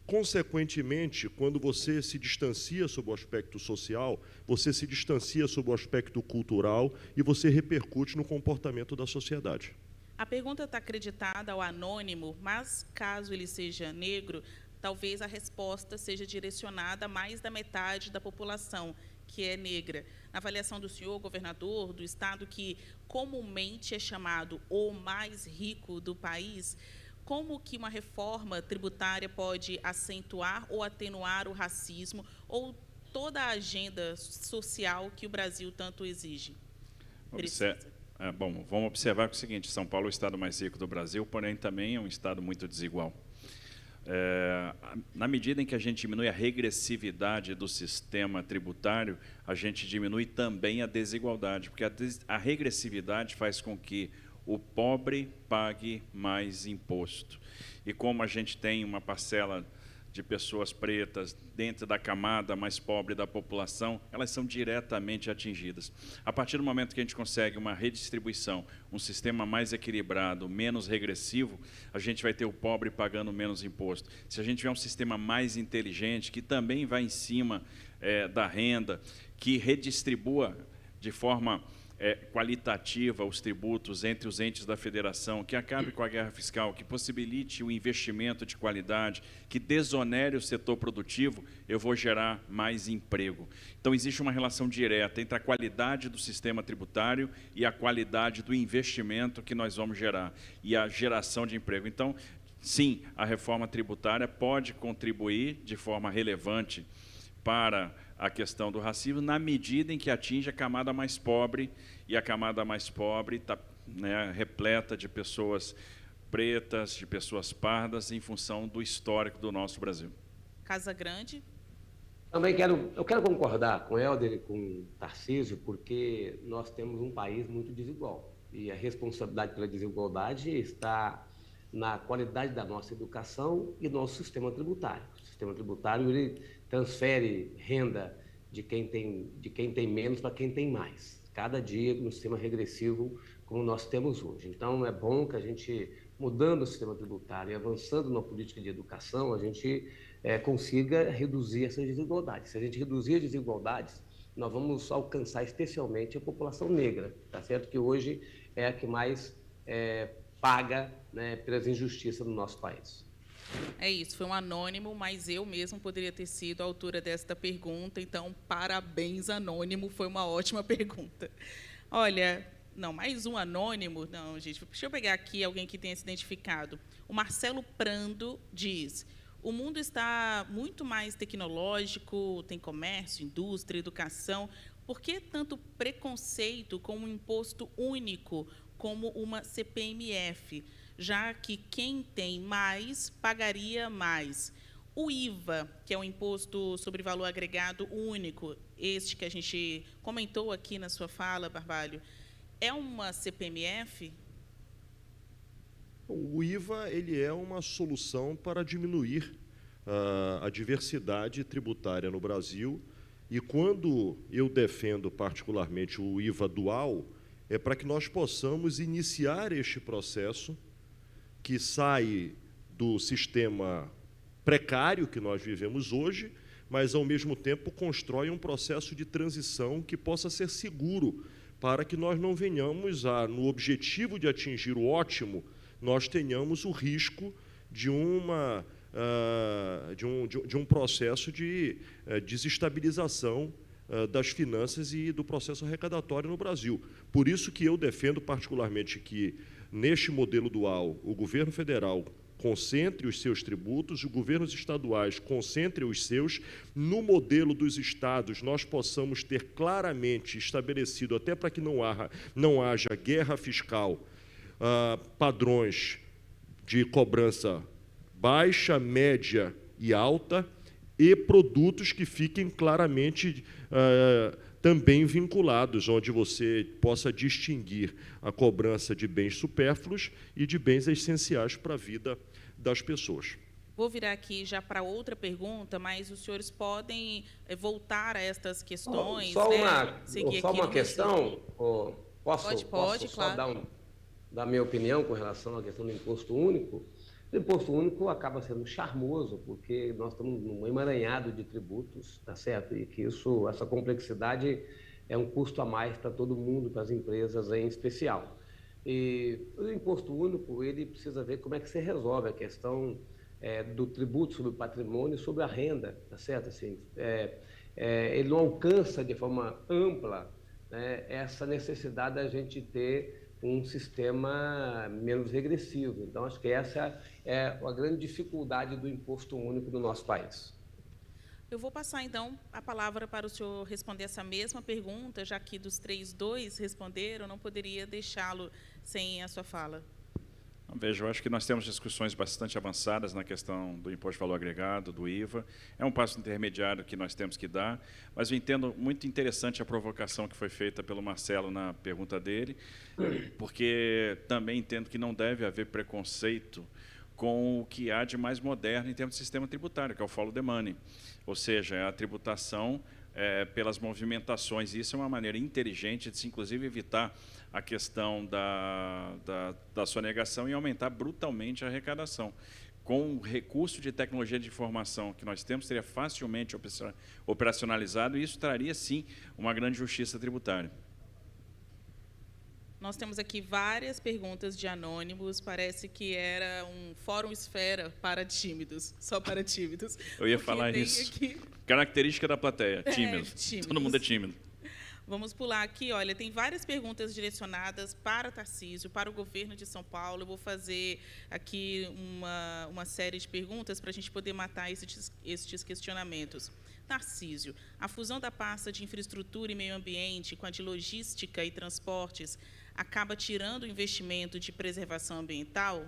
consequentemente, quando você se distancia sob o aspecto social, você se distancia sob o aspecto cultural e você repercute no comportamento da sociedade. A pergunta está acreditada ao Anônimo, mas, caso ele seja negro, talvez a resposta seja direcionada a mais da metade da população, que é negra. Na avaliação do senhor, governador, do estado que comumente é chamado o mais rico do país, como que uma reforma tributária pode acentuar ou atenuar o racismo ou toda a agenda social que o Brasil tanto exige? Bom, vamos observar que é o seguinte: São Paulo é o estado mais rico do Brasil, porém também é um estado muito desigual. Na medida em que a gente diminui a regressividade do sistema tributário, a gente diminui também a desigualdade, porque a regressividade faz com que o pobre pague mais imposto. E como a gente tem uma parcela de pessoas pretas dentro da camada mais pobre da população, elas são diretamente atingidas. A partir do momento que a gente consegue uma redistribuição, um sistema mais equilibrado, menos regressivo, a gente vai ter o pobre pagando menos imposto. Se a gente tiver um sistema mais inteligente, que também vai em cima da renda, que redistribua de forma qualitativa os tributos entre os entes da federação, que acabe com a guerra fiscal, que possibilite o investimento de qualidade, que desonere o setor produtivo, eu vou gerar mais emprego. Então, existe uma relação direta entre a qualidade do sistema tributário e a qualidade do investimento que nós vamos gerar, e a geração de emprego. Então, sim, a reforma tributária pode contribuir de forma relevante para a questão do racismo, na medida em que atinge a camada mais pobre, e a camada mais pobre está repleta de pessoas pretas, de pessoas pardas, em função do histórico do nosso Brasil. Casa Grande. Também eu quero concordar com o Helder e com o Tarcísio, porque nós temos um país muito desigual, e a responsabilidade pela desigualdade está na qualidade da nossa educação e do nosso sistema tributário. O sistema tributário ele transfere renda de quem tem menos para quem tem mais, cada dia no sistema regressivo como nós temos hoje. Então, é bom que a gente, mudando o sistema tributário e avançando na política de educação, a gente consiga reduzir essas desigualdades. Se a gente reduzir as desigualdades, nós vamos alcançar especialmente a população negra, tá certo? Que hoje é a que mais paga, né, pelas injustiças do nosso país. É isso, foi um anônimo, mas eu mesmo poderia ter sido a autora desta pergunta, então, parabéns, Anônimo, foi uma ótima pergunta. Olha, não, mais um anônimo, não, gente, deixa eu pegar aqui alguém que tenha se identificado. O Marcelo Prando diz: o mundo está muito mais tecnológico, tem comércio, indústria, educação, por que tanto preconceito com um imposto único, como uma CPMF, já que quem tem mais pagaria mais? O IVA, que é um imposto sobre valor agregado único, este que a gente comentou aqui na sua fala, Barbalho, é uma CPMF? O IVA ele é uma solução para diminuir a diversidade tributária no Brasil, e quando eu defendo particularmente o IVA dual, é para que nós possamos iniciar este processo que sai do sistema precário que nós vivemos hoje, mas, ao mesmo tempo, constrói um processo de transição que possa ser seguro, para que nós não venhamos no objetivo de atingir o ótimo, nós tenhamos o risco de um processo de desestabilização das finanças e do processo arrecadatório no Brasil. Por isso que eu defendo particularmente que, neste modelo dual, o governo federal concentre os seus tributos, os governos estaduais concentrem os seus. No modelo dos estados, nós possamos ter claramente estabelecido, até para que não haja guerra fiscal, padrões de cobrança baixa, média e alta, e produtos que fiquem claramente também vinculados, onde você possa distinguir a cobrança de bens supérfluos e de bens essenciais para a vida das pessoas. Vou virar aqui já para outra pergunta, mas os senhores podem voltar a estas questões. Só seguir só aqui uma no questão. Posso pode, só claro. dar minha opinião com relação à questão do imposto único? O imposto único acaba sendo charmoso, porque nós estamos num emaranhado de tributos, tá certo? E que essa complexidade é um custo a mais para todo mundo, para as empresas em especial. E o imposto único, ele precisa ver como é que você resolve a questão do tributo sobre o patrimônio e sobre a renda, tá certo? Assim, ele não alcança de forma ampla, né, essa necessidade da gente ter um sistema menos regressivo. Então, acho que essa é a grande dificuldade do imposto único do nosso país. Eu vou passar, então, a palavra para o senhor responder essa mesma pergunta, já que dos 3, 2 responderam, não poderia deixá-lo sem a sua fala. Veja, eu acho que nós temos discussões bastante avançadas na questão do imposto de valor agregado, do IVA. É um passo intermediário que nós temos que dar, mas eu entendo muito interessante a provocação que foi feita pelo Marcelo na pergunta dele, porque também entendo que não deve haver preconceito com o que há de mais moderno em termos de sistema tributário, que é o follow the money, ou seja, é a tributação pelas movimentações. Isso é uma maneira inteligente de se, inclusive, evitar a questão da sonegação e aumentar brutalmente a arrecadação. Com o recurso de tecnologia de informação que nós temos, seria facilmente operacionalizado, e isso traria, sim, uma grande justiça tributária. Nós temos aqui várias perguntas de anônimos, parece que era um fórum esfera para tímidos, só para tímidos. Eu ia falar isso. Aqui... Característica da plateia, tímido. Tímidos. Todo mundo é tímido. Vamos pular aqui, olha, tem várias perguntas direcionadas para Tarcísio, para o governo de São Paulo. Eu vou fazer aqui uma série de perguntas para a gente poder matar estes questionamentos. Tarcísio, a fusão da pasta de infraestrutura e meio ambiente com a de logística e transportes acaba tirando o investimento de preservação ambiental?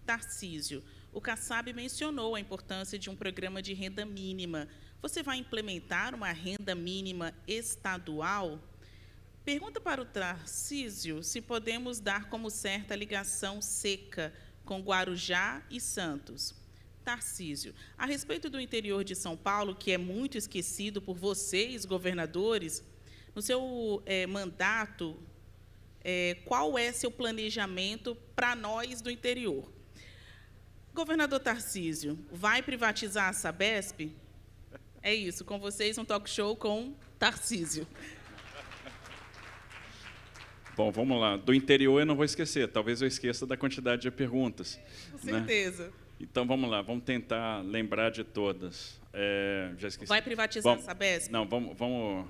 Tarcísio, o Kassab mencionou a importância de um programa de renda mínima. Você vai implementar uma renda mínima estadual? Pergunta para o Tarcísio se podemos dar como certa a ligação seca com Guarujá e Santos. Tarcísio, a respeito do interior de São Paulo, que é muito esquecido por vocês, governadores, no seu mandato, qual é seu planejamento para nós do interior? Governador Tarcísio, vai privatizar a Sabesp? É isso, com vocês, um talk show com Tarcísio. Bom, vamos lá. Do interior eu não vou esquecer, talvez eu esqueça da quantidade de perguntas. Com certeza. Né? Então, vamos lá, vamos tentar lembrar de todas. Já esqueci. Vai privatizar a Sabesp? Não, vamos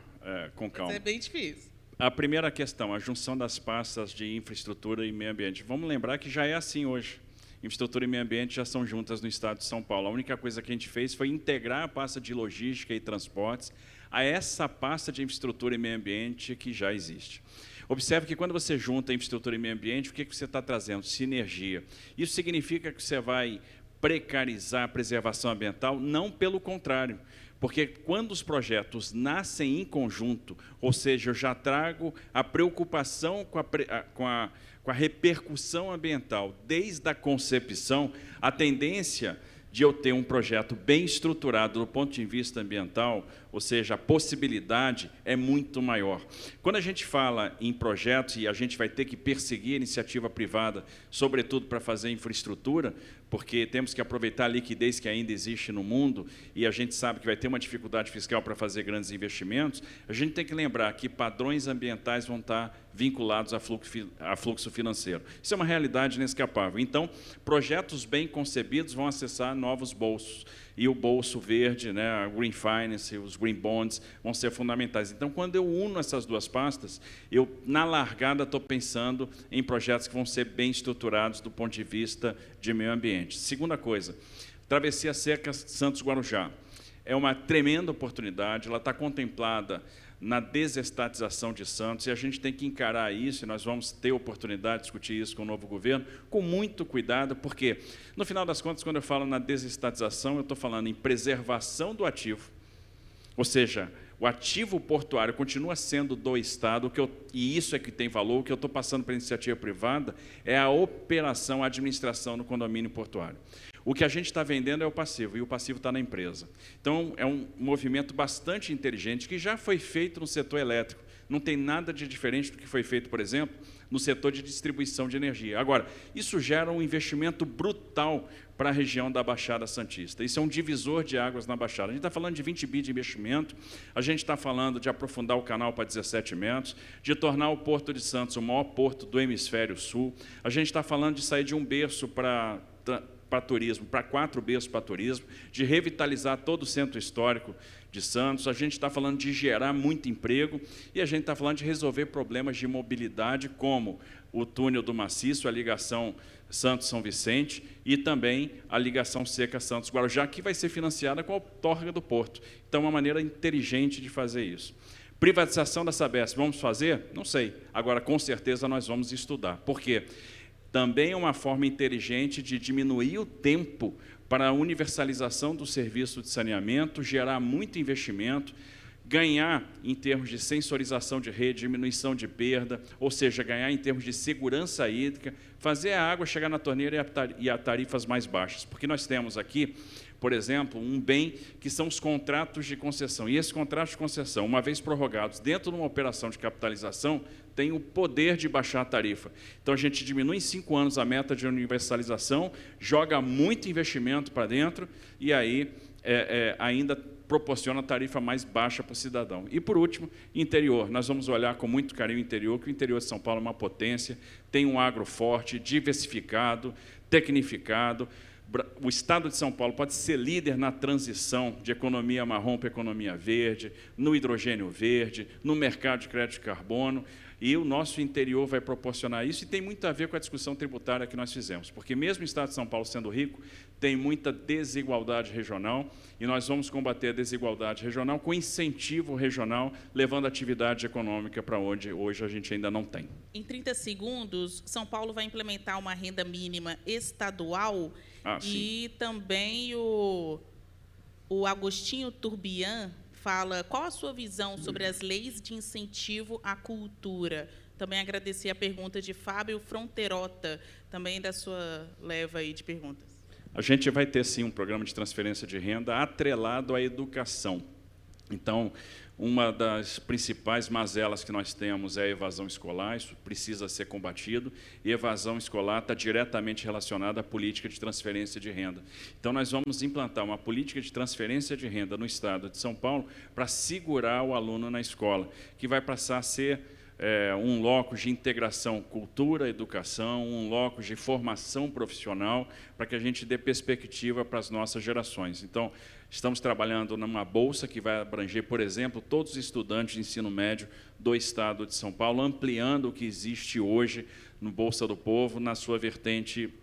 com calma. Mas é bem difícil. A primeira questão, a junção das pastas de infraestrutura e meio ambiente. Vamos lembrar que já é assim hoje. Infraestrutura e meio ambiente já são juntas no estado de São Paulo. A única coisa que a gente fez foi integrar a pasta de logística e transportes a essa pasta de infraestrutura e meio ambiente que já existe. Observe que quando você junta infraestrutura e meio ambiente, o que você está trazendo? Sinergia. Isso significa que você vai precarizar a preservação ambiental? Não, pelo contrário. Porque quando os projetos nascem em conjunto, ou seja, eu já trago a preocupação com a repercussão ambiental desde a concepção, a tendência de eu ter um projeto bem estruturado do ponto de vista ambiental, ou seja, a possibilidade é muito maior. Quando a gente fala em projetos, e a gente vai ter que perseguir a iniciativa privada, sobretudo para fazer infraestrutura, porque temos que aproveitar a liquidez que ainda existe no mundo, e a gente sabe que vai ter uma dificuldade fiscal para fazer grandes investimentos, a gente tem que lembrar que padrões ambientais vão estar vinculados a fluxo financeiro. Isso é uma realidade inescapável. Então, projetos bem concebidos vão acessar novos bolsos. E o bolso verde, né, a Green Finance, os Green Bonds, vão ser fundamentais. Então, quando eu uno essas duas pastas, eu, na largada, estou pensando em projetos que vão ser bem estruturados do ponto de vista de meio ambiente. Segunda coisa, Travessia Seca Santos-Guarujá. É uma tremenda oportunidade, ela está contemplada na desestatização de Santos, e a gente tem que encarar isso, e nós vamos ter oportunidade de discutir isso com o novo governo, com muito cuidado, porque, no final das contas, quando eu falo na desestatização, eu estou falando em preservação do ativo, ou seja, o ativo portuário continua sendo do Estado, e isso é que tem valor. O que eu estou passando para a iniciativa privada é a operação, a administração no condomínio portuário. O que a gente está vendendo é o passivo, e o passivo está na empresa. Então, é um movimento bastante inteligente, que já foi feito no setor elétrico. Não tem nada de diferente do que foi feito, por exemplo, no setor de distribuição de energia. Agora, isso gera um investimento brutal para a região da Baixada Santista. Isso é um divisor de águas na Baixada. A gente está falando de 20 bi de investimento, a gente está falando de aprofundar o canal para 17 metros, de tornar o Porto de Santos o maior porto do hemisfério sul, a gente está falando de sair de um berço para turismo, para 4 berços para turismo, de revitalizar todo o centro histórico de Santos, a gente está falando de gerar muito emprego, e a gente está falando de resolver problemas de mobilidade, como o túnel do Maciço, a ligação Santos-São Vicente, e também a ligação seca Santos-Guarujá, que vai ser financiada com a outorga do Porto. Então, é uma maneira inteligente de fazer isso. Privatização da Sabesp, vamos fazer? Não sei. Agora, com certeza, nós vamos estudar. Por quê? Também é uma forma inteligente de diminuir o tempo para a universalização do serviço de saneamento, gerar muito investimento, ganhar em termos de sensorização de rede, diminuição de perda, ou seja, ganhar em termos de segurança hídrica, fazer a água chegar na torneira e a tarifas mais baixas. Porque nós temos aqui, por exemplo, um bem que são os contratos de concessão. E esses contratos de concessão, uma vez prorrogados dentro de uma operação de capitalização, tem o poder de baixar a tarifa. Então, a gente diminui em 5 anos a meta de universalização, joga muito investimento para dentro e aí ainda proporciona a tarifa mais baixa para o cidadão. E, por último, interior. Nós vamos olhar com muito carinho o interior, que o interior de São Paulo é uma potência, tem um agro forte, diversificado, tecnificado. O Estado de São Paulo pode ser líder na transição de economia marrom para economia verde, no hidrogênio verde, no mercado de crédito de carbono, e o nosso interior vai proporcionar isso, e tem muito a ver com a discussão tributária que nós fizemos, porque mesmo o Estado de São Paulo sendo rico, tem muita desigualdade regional, e nós vamos combater a desigualdade regional com incentivo regional, levando a atividade econômica para onde hoje a gente ainda não tem. Em 30 segundos, São Paulo vai implementar uma renda mínima estadual, e também o Agostinho Turbian fala qual a sua visão sobre as leis de incentivo à cultura. Também agradecer a pergunta de Fábio Fronterota, também da sua leva aí de perguntas. A gente vai ter, sim, um programa de transferência de renda atrelado à educação. Então, uma das principais mazelas que nós temos é a evasão escolar, isso precisa ser combatido, e evasão escolar está diretamente relacionada à política de transferência de renda. Então, nós vamos implantar uma política de transferência de renda no Estado de São Paulo para segurar o aluno na escola, que vai passar a ser um locus de integração cultura-educação, um locus de formação profissional, para que a gente dê perspectiva para as nossas gerações. Então, estamos trabalhando numa bolsa que vai abranger, por exemplo, todos os estudantes de ensino médio do Estado de São Paulo, ampliando o que existe hoje no Bolsa do Povo, na sua vertente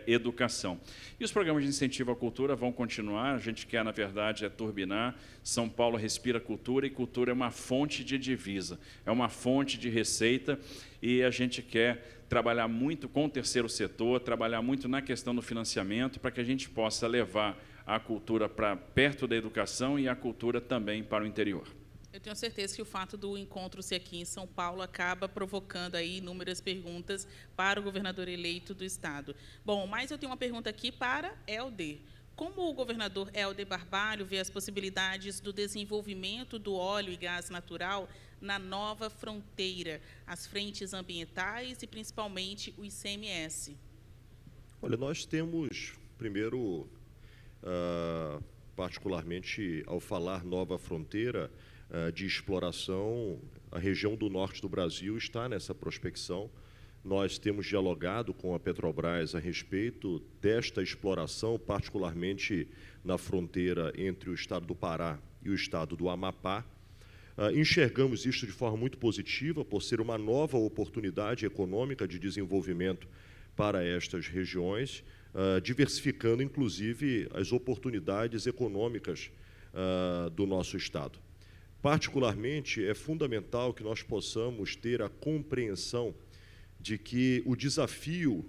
educação. E os programas de incentivo à cultura vão continuar, a gente quer, na verdade, turbinar. São Paulo respira cultura, e cultura é uma fonte de divisa, é uma fonte de receita, e a gente quer trabalhar muito com o terceiro setor, trabalhar muito na questão do financiamento, para que a gente possa levar a cultura para perto da educação e a cultura também para o interior. Eu tenho certeza que o fato do encontro ser aqui em São Paulo acaba provocando aí inúmeras perguntas para o governador eleito do Estado. Bom, mas eu tenho uma pergunta aqui para Helder. Como o governador Helder Barbalho vê as possibilidades do desenvolvimento do óleo e gás natural na nova fronteira, as frentes ambientais e, principalmente, o ICMS? Olha, nós temos, primeiro, particularmente, ao falar nova fronteira, de exploração, a região do norte do Brasil está nessa prospecção. Nós temos dialogado com a Petrobras a respeito desta exploração, particularmente na fronteira entre o estado do Pará e o estado do Amapá. Enxergamos isto de forma muito positiva, por ser uma nova oportunidade econômica de desenvolvimento para estas regiões, diversificando, inclusive, as oportunidades econômicas do nosso estado. Particularmente, é fundamental que nós possamos ter a compreensão de que o desafio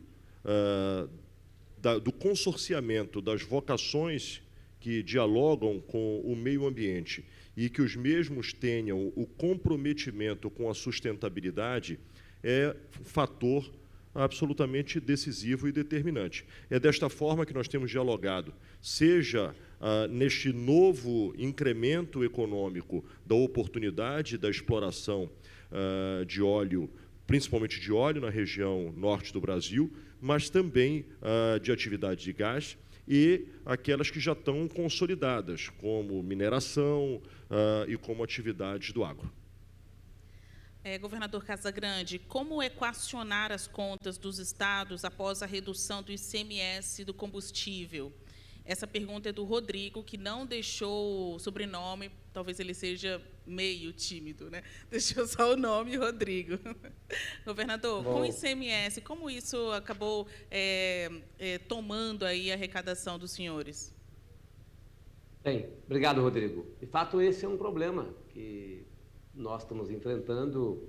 do consorciamento das vocações que dialogam com o meio ambiente e que os mesmos tenham o comprometimento com a sustentabilidade é um fator absolutamente decisivo e determinante. É desta forma que nós temos dialogado, seja neste novo incremento econômico da oportunidade da exploração de óleo, principalmente de óleo na região norte do Brasil, mas também de atividade de gás e aquelas que já estão consolidadas, como mineração e como atividades do agro. Governador Casagrande, como equacionar as contas dos estados após a redução do ICMS do combustível? Essa pergunta é do Rodrigo, que não deixou o sobrenome, talvez ele seja meio tímido, né? Deixou só o nome, Rodrigo. Governador, com o ICMS, como isso acabou tomando aí a arrecadação dos senhores? Bem, obrigado, Rodrigo. De fato, esse é um problema que nós estamos enfrentando.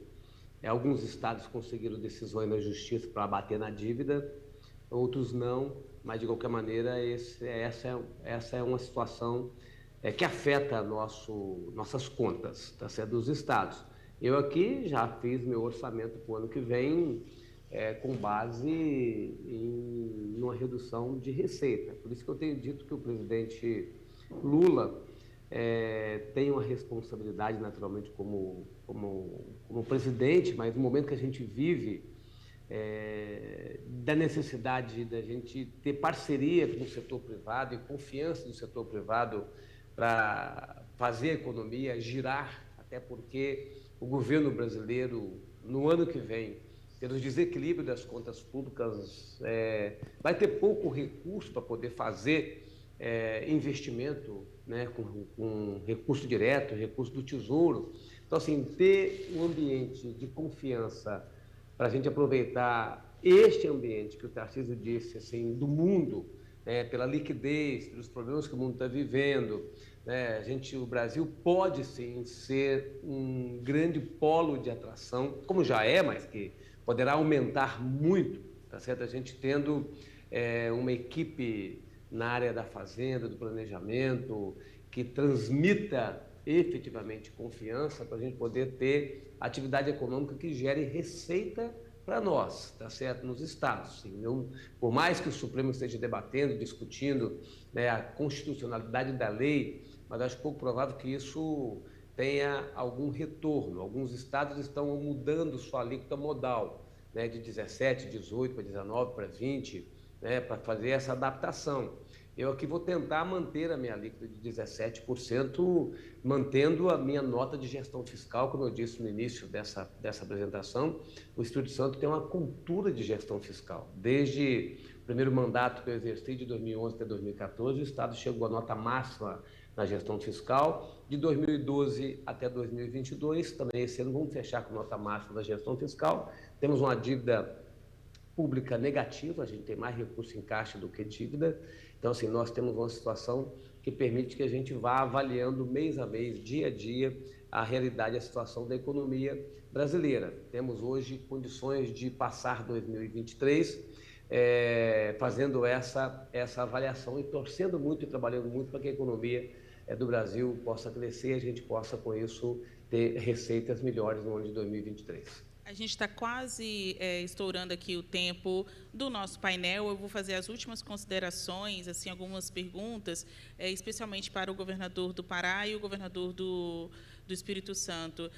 Alguns estados conseguiram decisões na justiça para abater na dívida, outros não, mas, de qualquer maneira, essa é uma situação que afeta nossas contas, tá certo, dos estados. Eu aqui já fiz meu orçamento para o ano que vem com base em uma redução de receita. Por isso que eu tenho dito que o presidente Lula tem uma responsabilidade, naturalmente, como presidente, mas no momento que a gente vive, da necessidade da gente ter parceria com o setor privado e confiança do setor privado para fazer a economia girar, até porque o governo brasileiro, no ano que vem, pelo desequilíbrio das contas públicas, vai ter pouco recurso para poder fazer investimento, né, com recurso direto, recurso do Tesouro. Então, assim, ter um ambiente de confiança para a gente aproveitar este ambiente que o Tarcísio disse, assim, do mundo, pela liquidez, pelos problemas que o mundo está vivendo, né, o Brasil pode, sim, ser um grande polo de atração, como já é, mas que poderá aumentar muito, tá certo? A gente tendo uma equipe na área da fazenda, do planejamento, que transmita efetivamente confiança para a gente poder ter atividade econômica que gere receita para nós, tá certo? Nos estados. Então, por mais que o Supremo esteja debatendo, discutindo, né, a constitucionalidade da lei, mas acho pouco provável que isso tenha algum retorno. Alguns estados estão mudando sua alíquota modal, né, de 17, 18 para 19 para 20, né, para fazer essa adaptação. Eu aqui vou tentar manter a minha alíquota de 17%, mantendo a minha nota de gestão fiscal, como eu disse no início dessa apresentação. O Espírito Santo tem uma cultura de gestão fiscal. Desde o primeiro mandato que eu exerci, de 2011 até 2014, o Estado chegou à nota máxima na gestão fiscal. De 2012 até 2022, também esse ano vamos fechar com nota máxima da gestão fiscal. Temos uma dívida pública negativa, a gente tem mais recurso em caixa do que dívida. Então, assim, nós temos uma situação que permite que a gente vá avaliando mês a mês, dia a dia, a realidade, a situação da economia brasileira. Temos hoje condições de passar 2023 fazendo essa avaliação e torcendo muito e trabalhando muito para que a economia do Brasil possa crescer e a gente possa, com isso, ter receitas melhores no ano de 2023. A gente está quase estourando aqui o tempo do nosso painel. Eu vou fazer as últimas considerações, assim, algumas perguntas, especialmente para o governador do Pará e o governador do Espírito Santo.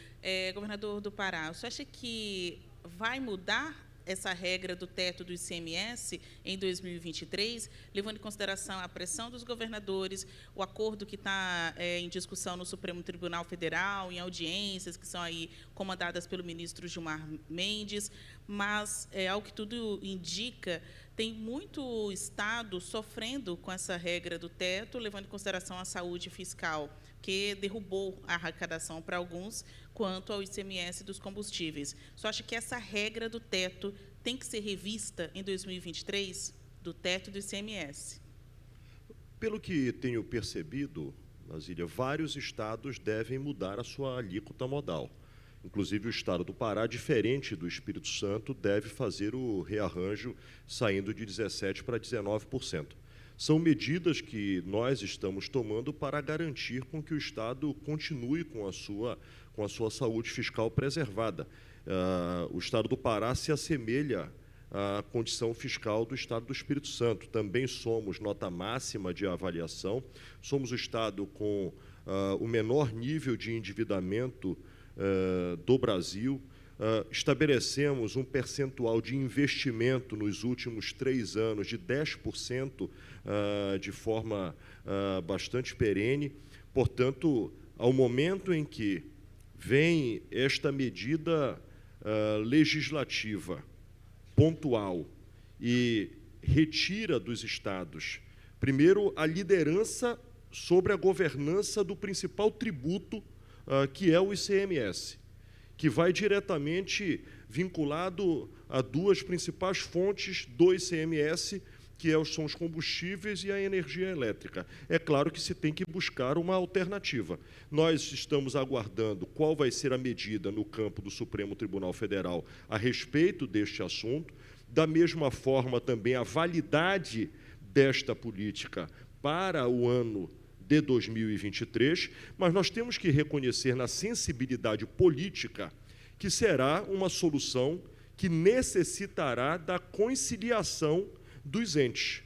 Governador do Pará, você acha que vai mudar essa regra do teto do ICMS em 2023, levando em consideração a pressão dos governadores, o acordo que está em discussão no Supremo Tribunal Federal, em audiências que são aí comandadas pelo ministro Gilmar Mendes, mas, ao que tudo indica, tem muito estado sofrendo com essa regra do teto, levando em consideração a saúde fiscal, que derrubou a arrecadação para alguns, quanto ao ICMS dos combustíveis. Só acha que essa regra do teto tem que ser revista em 2023, do teto do ICMS? Pelo que tenho percebido, Basília, vários estados devem mudar a sua alíquota modal. Inclusive, o estado do Pará, diferente do Espírito Santo, deve fazer o rearranjo saindo de 17% para 19%. São medidas que nós estamos tomando para garantir com que o Estado continue com a sua saúde fiscal preservada. O Estado do Pará se assemelha à condição fiscal do Estado do Espírito Santo. Também somos nota máxima de avaliação, somos o Estado com o menor nível de endividamento do Brasil. Estabelecemos um percentual de investimento nos últimos 3 anos de 10% de forma bastante perene. Portanto, ao momento em que vem esta medida legislativa pontual e retira dos estados, primeiro, a liderança sobre a governança do principal tributo, que é o ICMS, que vai diretamente vinculado a 2 principais fontes do ICMS, que são os combustíveis e a energia elétrica. É claro que se tem que buscar uma alternativa. Nós estamos aguardando qual vai ser a medida no campo do Supremo Tribunal Federal a respeito deste assunto, da mesma forma também a validade desta política para o ano de 2023, mas nós temos que reconhecer na sensibilidade política que será uma solução que necessitará da conciliação dos entes.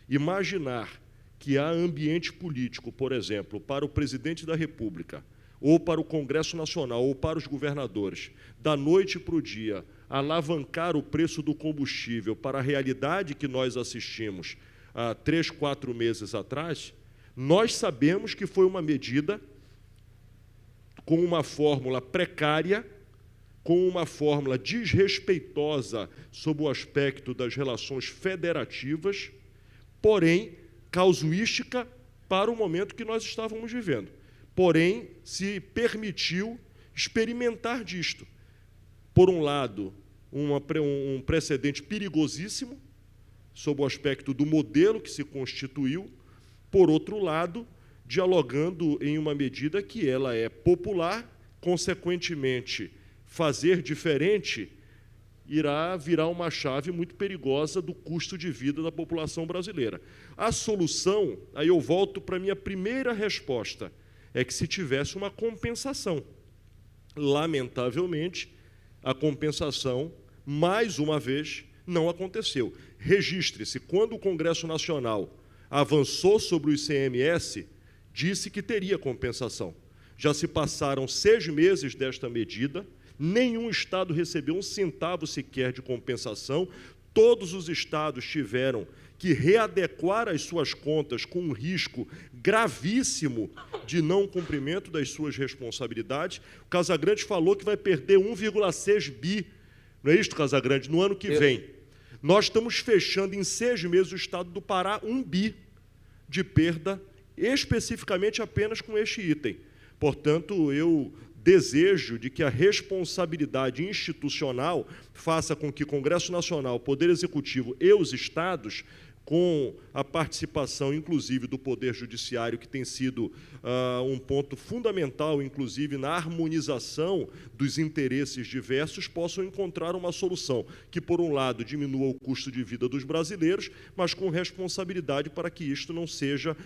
Imaginar que há ambiente político, por exemplo, para o presidente da República, ou para o Congresso Nacional, ou para os governadores, da noite para o dia, alavancar o preço do combustível para a realidade que nós assistimos há 3, 4 meses atrás, nós sabemos que foi uma medida com uma fórmula precária, com uma fórmula desrespeitosa sob o aspecto das relações federativas, porém casuística para o momento que nós estávamos vivendo. Porém, se permitiu experimentar disto. Por um lado, um precedente perigosíssimo, sob o aspecto do modelo que se constituiu, por outro lado, dialogando em uma medida que ela é popular, consequentemente, fazer diferente irá virar uma chave muito perigosa do custo de vida da população brasileira. A solução, aí eu volto para a minha primeira resposta, é que se tivesse uma compensação. Lamentavelmente, a compensação, mais uma vez, não aconteceu. Registre-se, quando o Congresso Nacional avançou sobre o ICMS, disse que teria compensação. Já se passaram 6 meses desta medida, nenhum estado recebeu um centavo sequer de compensação, todos os estados tiveram que readequar as suas contas com um risco gravíssimo de não cumprimento das suas responsabilidades. O Casagrande falou que vai perder 1,6 bi, não é isso, Casagrande, no ano que vem. Nós estamos fechando em 6 meses o estado do Pará 1 bi de perda, especificamente apenas com este item. Portanto, eu desejo de que a responsabilidade institucional faça com que Congresso Nacional, Poder Executivo e os estados, com a participação, inclusive, do Poder Judiciário, que tem sido um ponto fundamental, inclusive, na harmonização dos interesses diversos, possam encontrar uma solução que, por um lado, diminua o custo de vida dos brasileiros, mas com responsabilidade para que isto não seja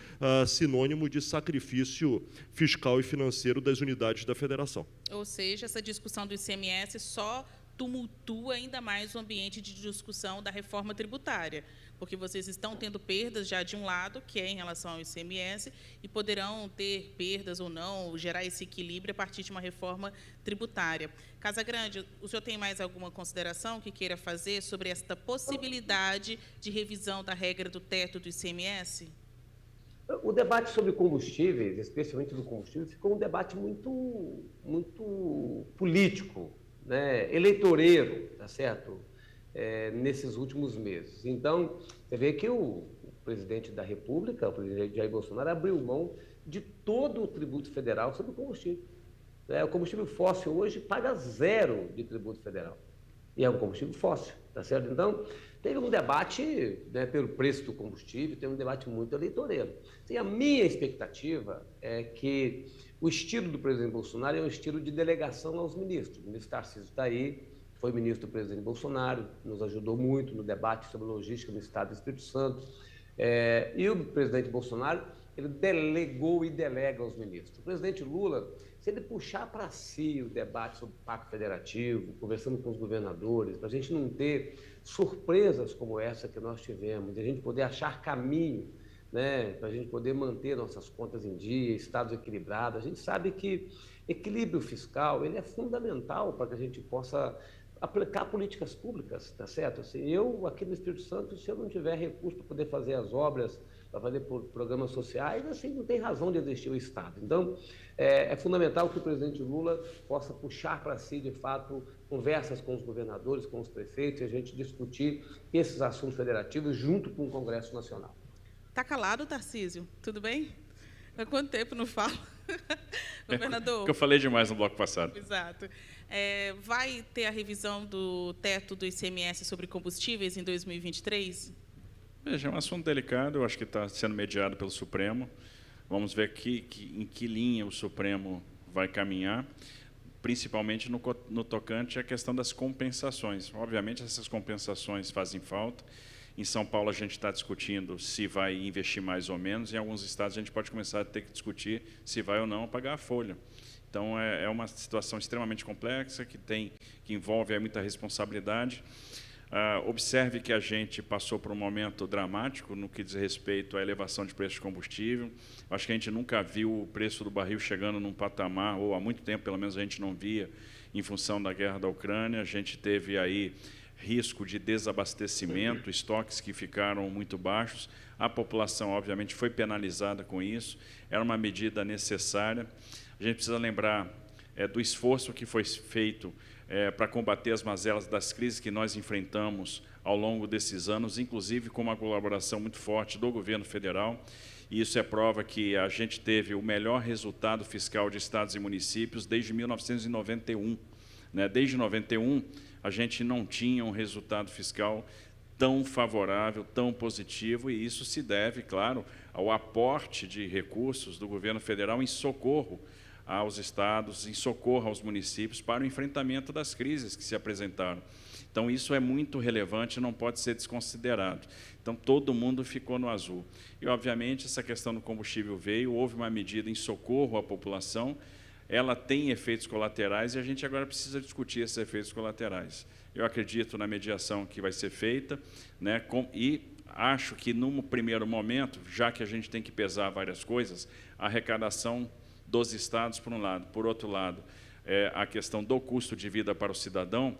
sinônimo de sacrifício fiscal e financeiro das unidades da Federação. Ou seja, essa discussão do ICMS só tumultua ainda mais o ambiente de discussão da reforma tributária, porque vocês estão tendo perdas já de um lado, que é em relação ao ICMS, e poderão ter perdas ou não, gerar esse equilíbrio a partir de uma reforma tributária. Casagrande, o senhor tem mais alguma consideração que queira fazer sobre esta possibilidade de revisão da regra do teto do ICMS? O debate sobre combustíveis, especialmente do combustível, ficou um debate muito político, né, eleitoreiro, tá certo? Nesses últimos meses. Então, você vê que o presidente da República, o presidente Jair Bolsonaro, abriu mão de todo o tributo federal sobre o combustível. O combustível fóssil hoje paga 0 de tributo federal. E é um combustível fóssil, tá certo? Então, teve um debate, né, pelo preço do combustível, teve um debate muito eleitoreiro. E a minha expectativa é que o estilo do presidente Bolsonaro é um estilo de delegação aos ministros. O ministro Tarcísio está aí, foi ministro do presidente Bolsonaro, nos ajudou muito no debate sobre logística no estado do Espírito Santo. E o presidente Bolsonaro, ele delegou e delega aos ministros. O presidente Lula, se ele puxar para si o debate sobre o Pacto Federativo, conversando com os governadores, para a gente não ter surpresas como essa que nós tivemos, de a gente poder achar caminho, né, para a gente poder manter nossas contas em dia, estados equilibrados. A gente sabe que equilíbrio fiscal ele é fundamental para que a gente possa aplicar políticas públicas, tá certo? Assim, eu, aqui no Espírito Santo, se eu não tiver recurso para poder fazer as obras, para fazer programas sociais, assim, não tem razão de existir o Estado. Então, é fundamental que o presidente Lula possa puxar para si, de fato, conversas com os governadores, com os prefeitos, e a gente discutir esses assuntos federativos junto com o Congresso Nacional. Está calado, Tarcísio? Tudo bem? Há quanto tempo não falo? Governador? Porque eu falei demais no bloco passado. Exato. Vai ter a revisão do teto do ICMS sobre combustíveis em 2023? Veja, é um assunto delicado, eu acho que está sendo mediado pelo Supremo. Vamos ver em que linha o Supremo vai caminhar, principalmente no tocante à questão das compensações. Obviamente, essas compensações fazem falta. Em São Paulo, a gente está discutindo se vai investir mais ou menos. Em alguns estados, a gente pode começar a ter que discutir se vai ou não pagar a folha. Então, é uma situação extremamente complexa, que envolve muita responsabilidade. Observe que a gente passou por um momento dramático no que diz respeito à elevação de preço de combustível. Acho que a gente nunca viu o preço do barril chegando num patamar, ou há muito tempo, pelo menos, a gente não via, em função da guerra da Ucrânia. A gente teve aí risco de desabastecimento, estoques que ficaram muito baixos. A população, obviamente, foi penalizada com isso. Era uma medida necessária. A gente precisa lembrar do esforço que foi feito para combater as mazelas das crises que nós enfrentamos ao longo desses anos, inclusive com uma colaboração muito forte do governo federal. E isso é prova que a gente teve o melhor resultado fiscal de estados e municípios desde 1991. Desde 91, a gente não tinha um resultado fiscal tão favorável, tão positivo, e isso se deve, claro, ao aporte de recursos do governo federal em socorro aos estados, em socorro aos municípios para o enfrentamento das crises que se apresentaram. Então, isso é muito relevante, não pode ser desconsiderado. Então, todo mundo ficou no azul. E, obviamente, essa questão do combustível veio, houve uma medida em socorro à população, ela tem efeitos colaterais e a gente agora precisa discutir esses efeitos colaterais. Eu acredito na mediação que vai ser feita, e acho que, num primeiro momento, já que a gente tem que pesar várias coisas, a arrecadação dos estados, por um lado. Por outro lado, a questão do custo de vida para o cidadão,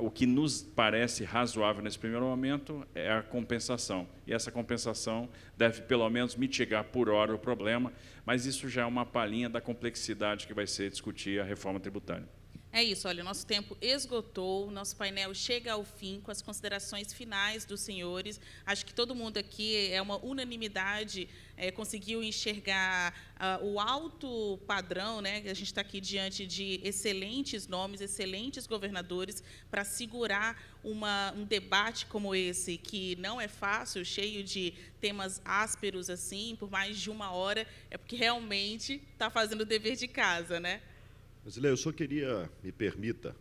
o que nos parece razoável nesse primeiro momento é a compensação. E essa compensação deve, pelo menos, mitigar por hora o problema, mas isso já é uma palhinha da complexidade que vai ser discutir a reforma tributária. É isso, olha, o nosso tempo esgotou, o nosso painel chega ao fim com as considerações finais dos senhores. Acho que todo mundo aqui, é uma unanimidade, conseguiu enxergar o alto padrão, que a gente está aqui diante de excelentes nomes, excelentes governadores, para segurar um debate como esse, que não é fácil, cheio de temas ásperos assim, por mais de 1 hora, é porque realmente está fazendo o dever de casa, Zilé, eu só queria, me permita,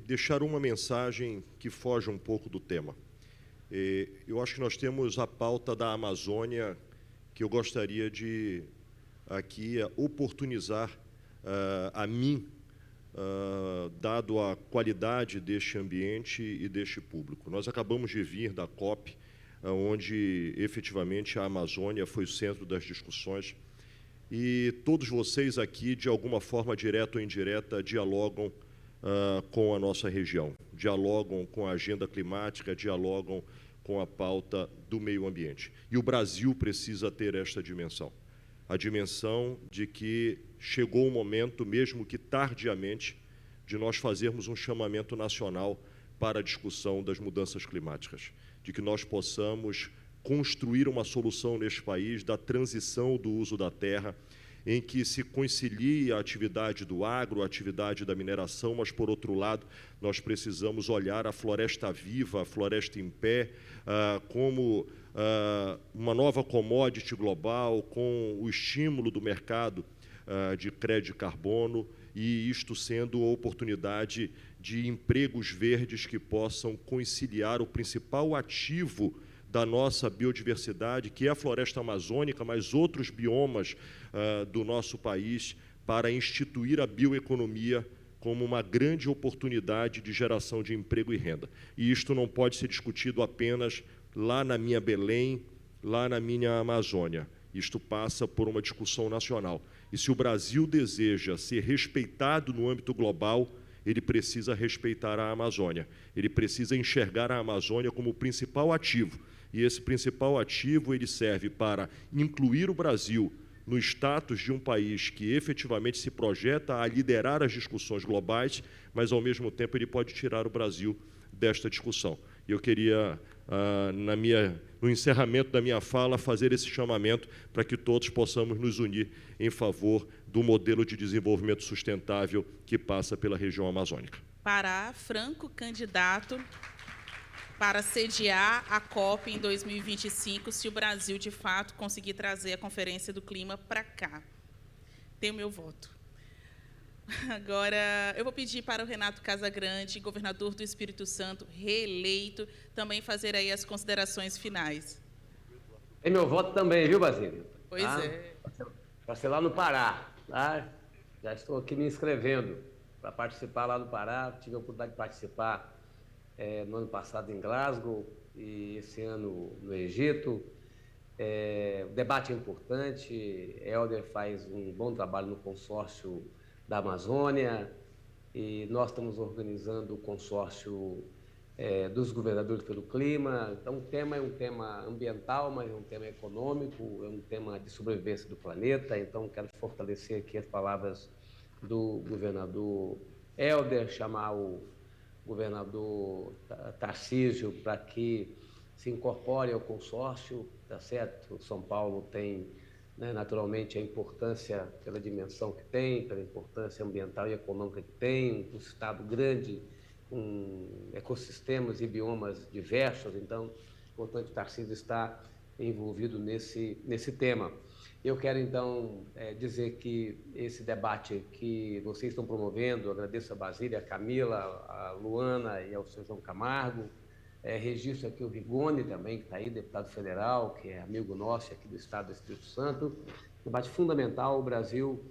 deixar uma mensagem que foge um pouco do tema. Eu acho que nós temos a pauta da Amazônia, que eu gostaria de aqui oportunizar a mim dado a qualidade deste ambiente e deste público. Nós acabamos de vir da COP, onde, efetivamente, a Amazônia foi o centro das discussões, e todos vocês aqui, de alguma forma, direta ou indireta, dialogam com a nossa região, dialogam com a agenda climática, dialogam com a pauta do meio ambiente. E o Brasil precisa ter esta dimensão, a dimensão de que chegou o momento, mesmo que tardiamente, de nós fazermos um chamamento nacional para a discussão das mudanças climáticas, de que nós possamos construir uma solução neste país da transição do uso da terra, em que se concilie a atividade do agro, a atividade da mineração, mas, por outro lado, nós precisamos olhar a floresta viva, a floresta em pé, como uma nova commodity global, com o estímulo do mercado de crédito de carbono, e isto sendo a oportunidade de empregos verdes que possam conciliar o principal ativo da nossa biodiversidade, que é a floresta amazônica, mas outros biomas do nosso país, para instituir a bioeconomia como uma grande oportunidade de geração de emprego e renda. E isto não pode ser discutido apenas lá na minha Belém, lá na minha Amazônia. Isto passa por uma discussão nacional. E se o Brasil deseja ser respeitado no âmbito global, ele precisa respeitar a Amazônia. Ele precisa enxergar a Amazônia como o principal ativo. E esse principal ativo ele serve para incluir o Brasil no status de um país que efetivamente se projeta a liderar as discussões globais, mas, ao mesmo tempo, ele pode tirar o Brasil desta discussão. E eu queria, no encerramento da minha fala, fazer esse chamamento para que todos possamos nos unir em favor do modelo de desenvolvimento sustentável que passa pela região amazônica. Pará, Franco, candidato para sediar a COP em 2025, se o Brasil, de fato, conseguir trazer a Conferência do Clima para cá. Tem o meu voto. Agora, eu vou pedir para o Renato Casagrande, governador do Espírito Santo, reeleito, também fazer aí as considerações finais. Tem meu voto também, viu, Basílio? Pois é. Para ser lá no Pará. Tá? Já estou aqui me inscrevendo para participar lá no Pará. Tive a oportunidade de participar no ano passado em Glasgow e esse ano no Egito. O debate é importante. Helder faz um bom trabalho no consórcio da Amazônia e nós estamos organizando o consórcio dos governadores pelo clima. Então, o tema é um tema ambiental, mas é um tema econômico, é um tema de sobrevivência do planeta. Então, quero fortalecer aqui as palavras do governador Helder, chamar o governador Tarcísio para que se incorpore ao consórcio, tá certo? São Paulo tem, né, naturalmente, a importância pela dimensão que tem, pela importância ambiental e econômica que tem, um estado grande, com ecossistemas e biomas diversos, então, importante, Tarcísio está envolvido nesse tema. Eu quero, então, dizer que esse debate que vocês estão promovendo, agradeço a Basília, a Camila, a Luana e ao seu João Camargo, registro aqui o Rigoni também, que está aí, deputado federal, que é amigo nosso aqui do Estado do Espírito Santo. Debate fundamental, o Brasil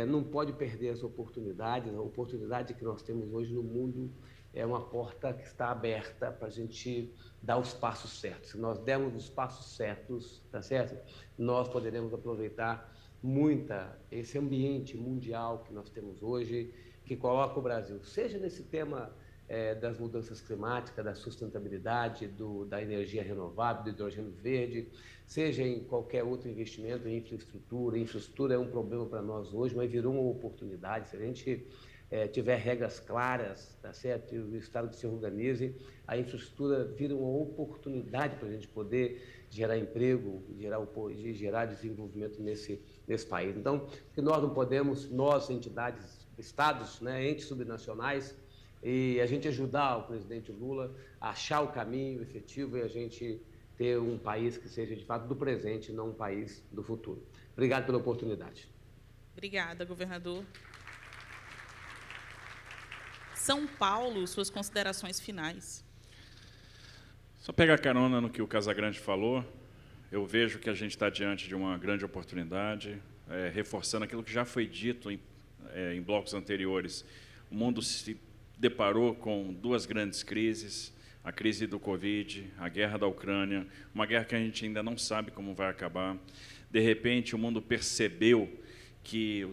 não pode perder as oportunidades, a oportunidade que nós temos hoje no mundo é uma porta que está aberta para a gente dar os passos certos. Se nós dermos os passos certos, tá certo? Nós poderemos aproveitar esse ambiente mundial que nós temos hoje, que coloca o Brasil, seja nesse tema das mudanças climáticas, da sustentabilidade, da energia renovável, do hidrogênio verde, seja em qualquer outro investimento em infraestrutura. Infraestrutura é um problema para nós hoje, mas virou uma oportunidade. Se a gente tiver regras claras, tá certo? E o Estado que se organize, a infraestrutura vira uma oportunidade para a gente poder gerar emprego, gerar desenvolvimento nesse país. Então, que nós não podemos, nós, entidades, estados, né, entes subnacionais, e a gente ajudar o presidente Lula a achar o caminho efetivo e a gente ter um país que seja, de fato, do presente, não um país do futuro. Obrigado pela oportunidade. Obrigada, governador. São Paulo, suas considerações finais. Só pegar carona no que o Casagrande falou, eu vejo que a gente está diante de uma grande oportunidade, reforçando aquilo que já foi dito em blocos anteriores, o mundo se deparou com duas grandes crises, a crise do Covid, a guerra da Ucrânia, uma guerra que a gente ainda não sabe como vai acabar. De repente, o mundo percebeu que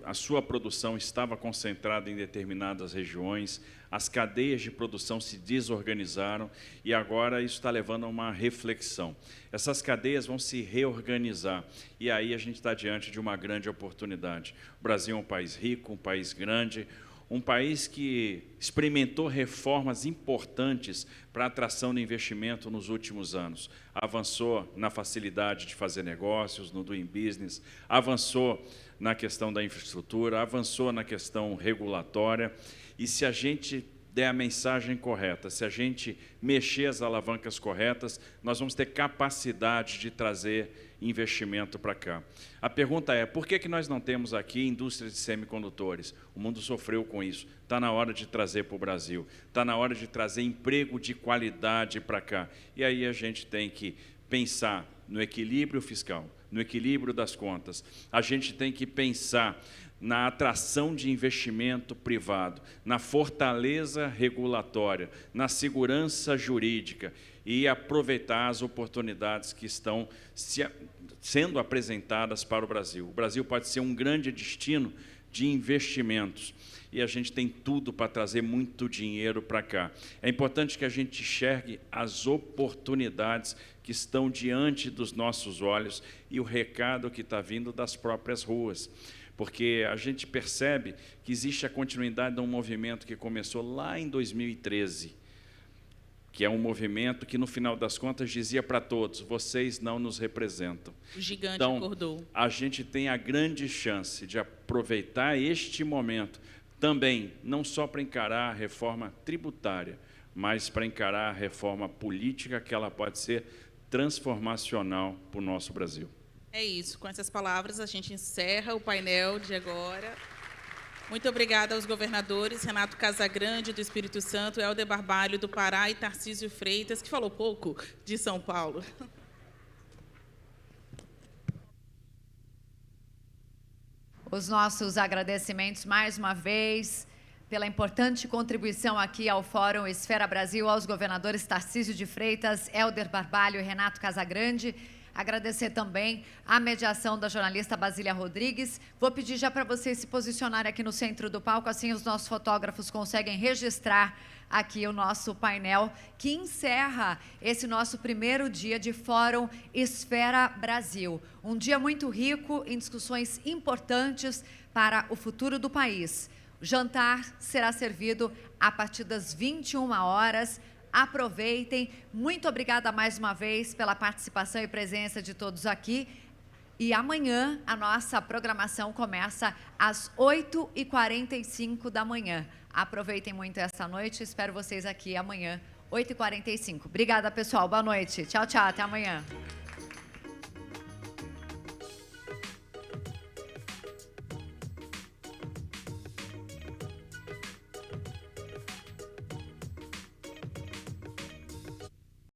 a sua produção estava concentrada em determinadas regiões, as cadeias de produção se desorganizaram e agora isso está levando a uma reflexão. Essas cadeias vão se reorganizar e aí a gente está diante de uma grande oportunidade. O Brasil é um país rico, um país grande, um país que experimentou reformas importantes para a atração de investimento nos últimos anos. Avançou na facilidade de fazer negócios, no doing business, avançou na questão da infraestrutura, avançou na questão regulatória. E se a gente der a mensagem correta, se a gente mexer as alavancas corretas, nós vamos ter capacidade de trazer investimento para cá. A pergunta é, por que nós não temos aqui indústria de semicondutores? O mundo sofreu com isso. Está na hora de trazer para o Brasil. Está na hora de trazer emprego de qualidade para cá. E aí a gente tem que pensar no equilíbrio fiscal, no equilíbrio das contas. A gente tem que pensar na atração de investimento privado, na fortaleza regulatória, na segurança jurídica e aproveitar as oportunidades que estão sendo apresentadas para o Brasil. O Brasil pode ser um grande destino de investimentos e a gente tem tudo para trazer muito dinheiro para cá. É importante que a gente enxergue as oportunidades que estão diante dos nossos olhos e o recado que está vindo das próprias ruas. Porque a gente percebe que existe a continuidade de um movimento que começou lá em 2013, que é um movimento que, no final das contas, dizia para todos, vocês não nos representam. O gigante então, acordou. A gente tem a grande chance de aproveitar este momento também, não só para encarar a reforma tributária, mas para encarar a reforma política, que ela pode ser transformacional para o nosso Brasil. É isso. Com essas palavras, a gente encerra o painel de agora. Muito obrigada aos governadores Renato Casagrande, do Espírito Santo, Helder Barbalho, do Pará, e Tarcísio Freitas, que falou pouco, de São Paulo. Os nossos agradecimentos, mais uma vez, pela importante contribuição aqui ao Fórum Esfera Brasil, aos governadores Tarcísio de Freitas, Helder Barbalho e Renato Casagrande. Agradecer também a mediação da jornalista Basília Rodrigues. Vou pedir já para vocês se posicionarem aqui no centro do palco, assim os nossos fotógrafos conseguem registrar aqui o nosso painel, que encerra esse nosso primeiro dia de Fórum Esfera Brasil. Um dia muito rico em discussões importantes para o futuro do país. O jantar será servido a partir das 21 horas. Aproveitem. Muito obrigada mais uma vez pela participação e presença de todos aqui. E amanhã a nossa programação começa às 8h45 da manhã. Aproveitem muito essa noite. Espero vocês aqui amanhã, 8h45. Obrigada, pessoal. Boa noite. Tchau, tchau. Até amanhã.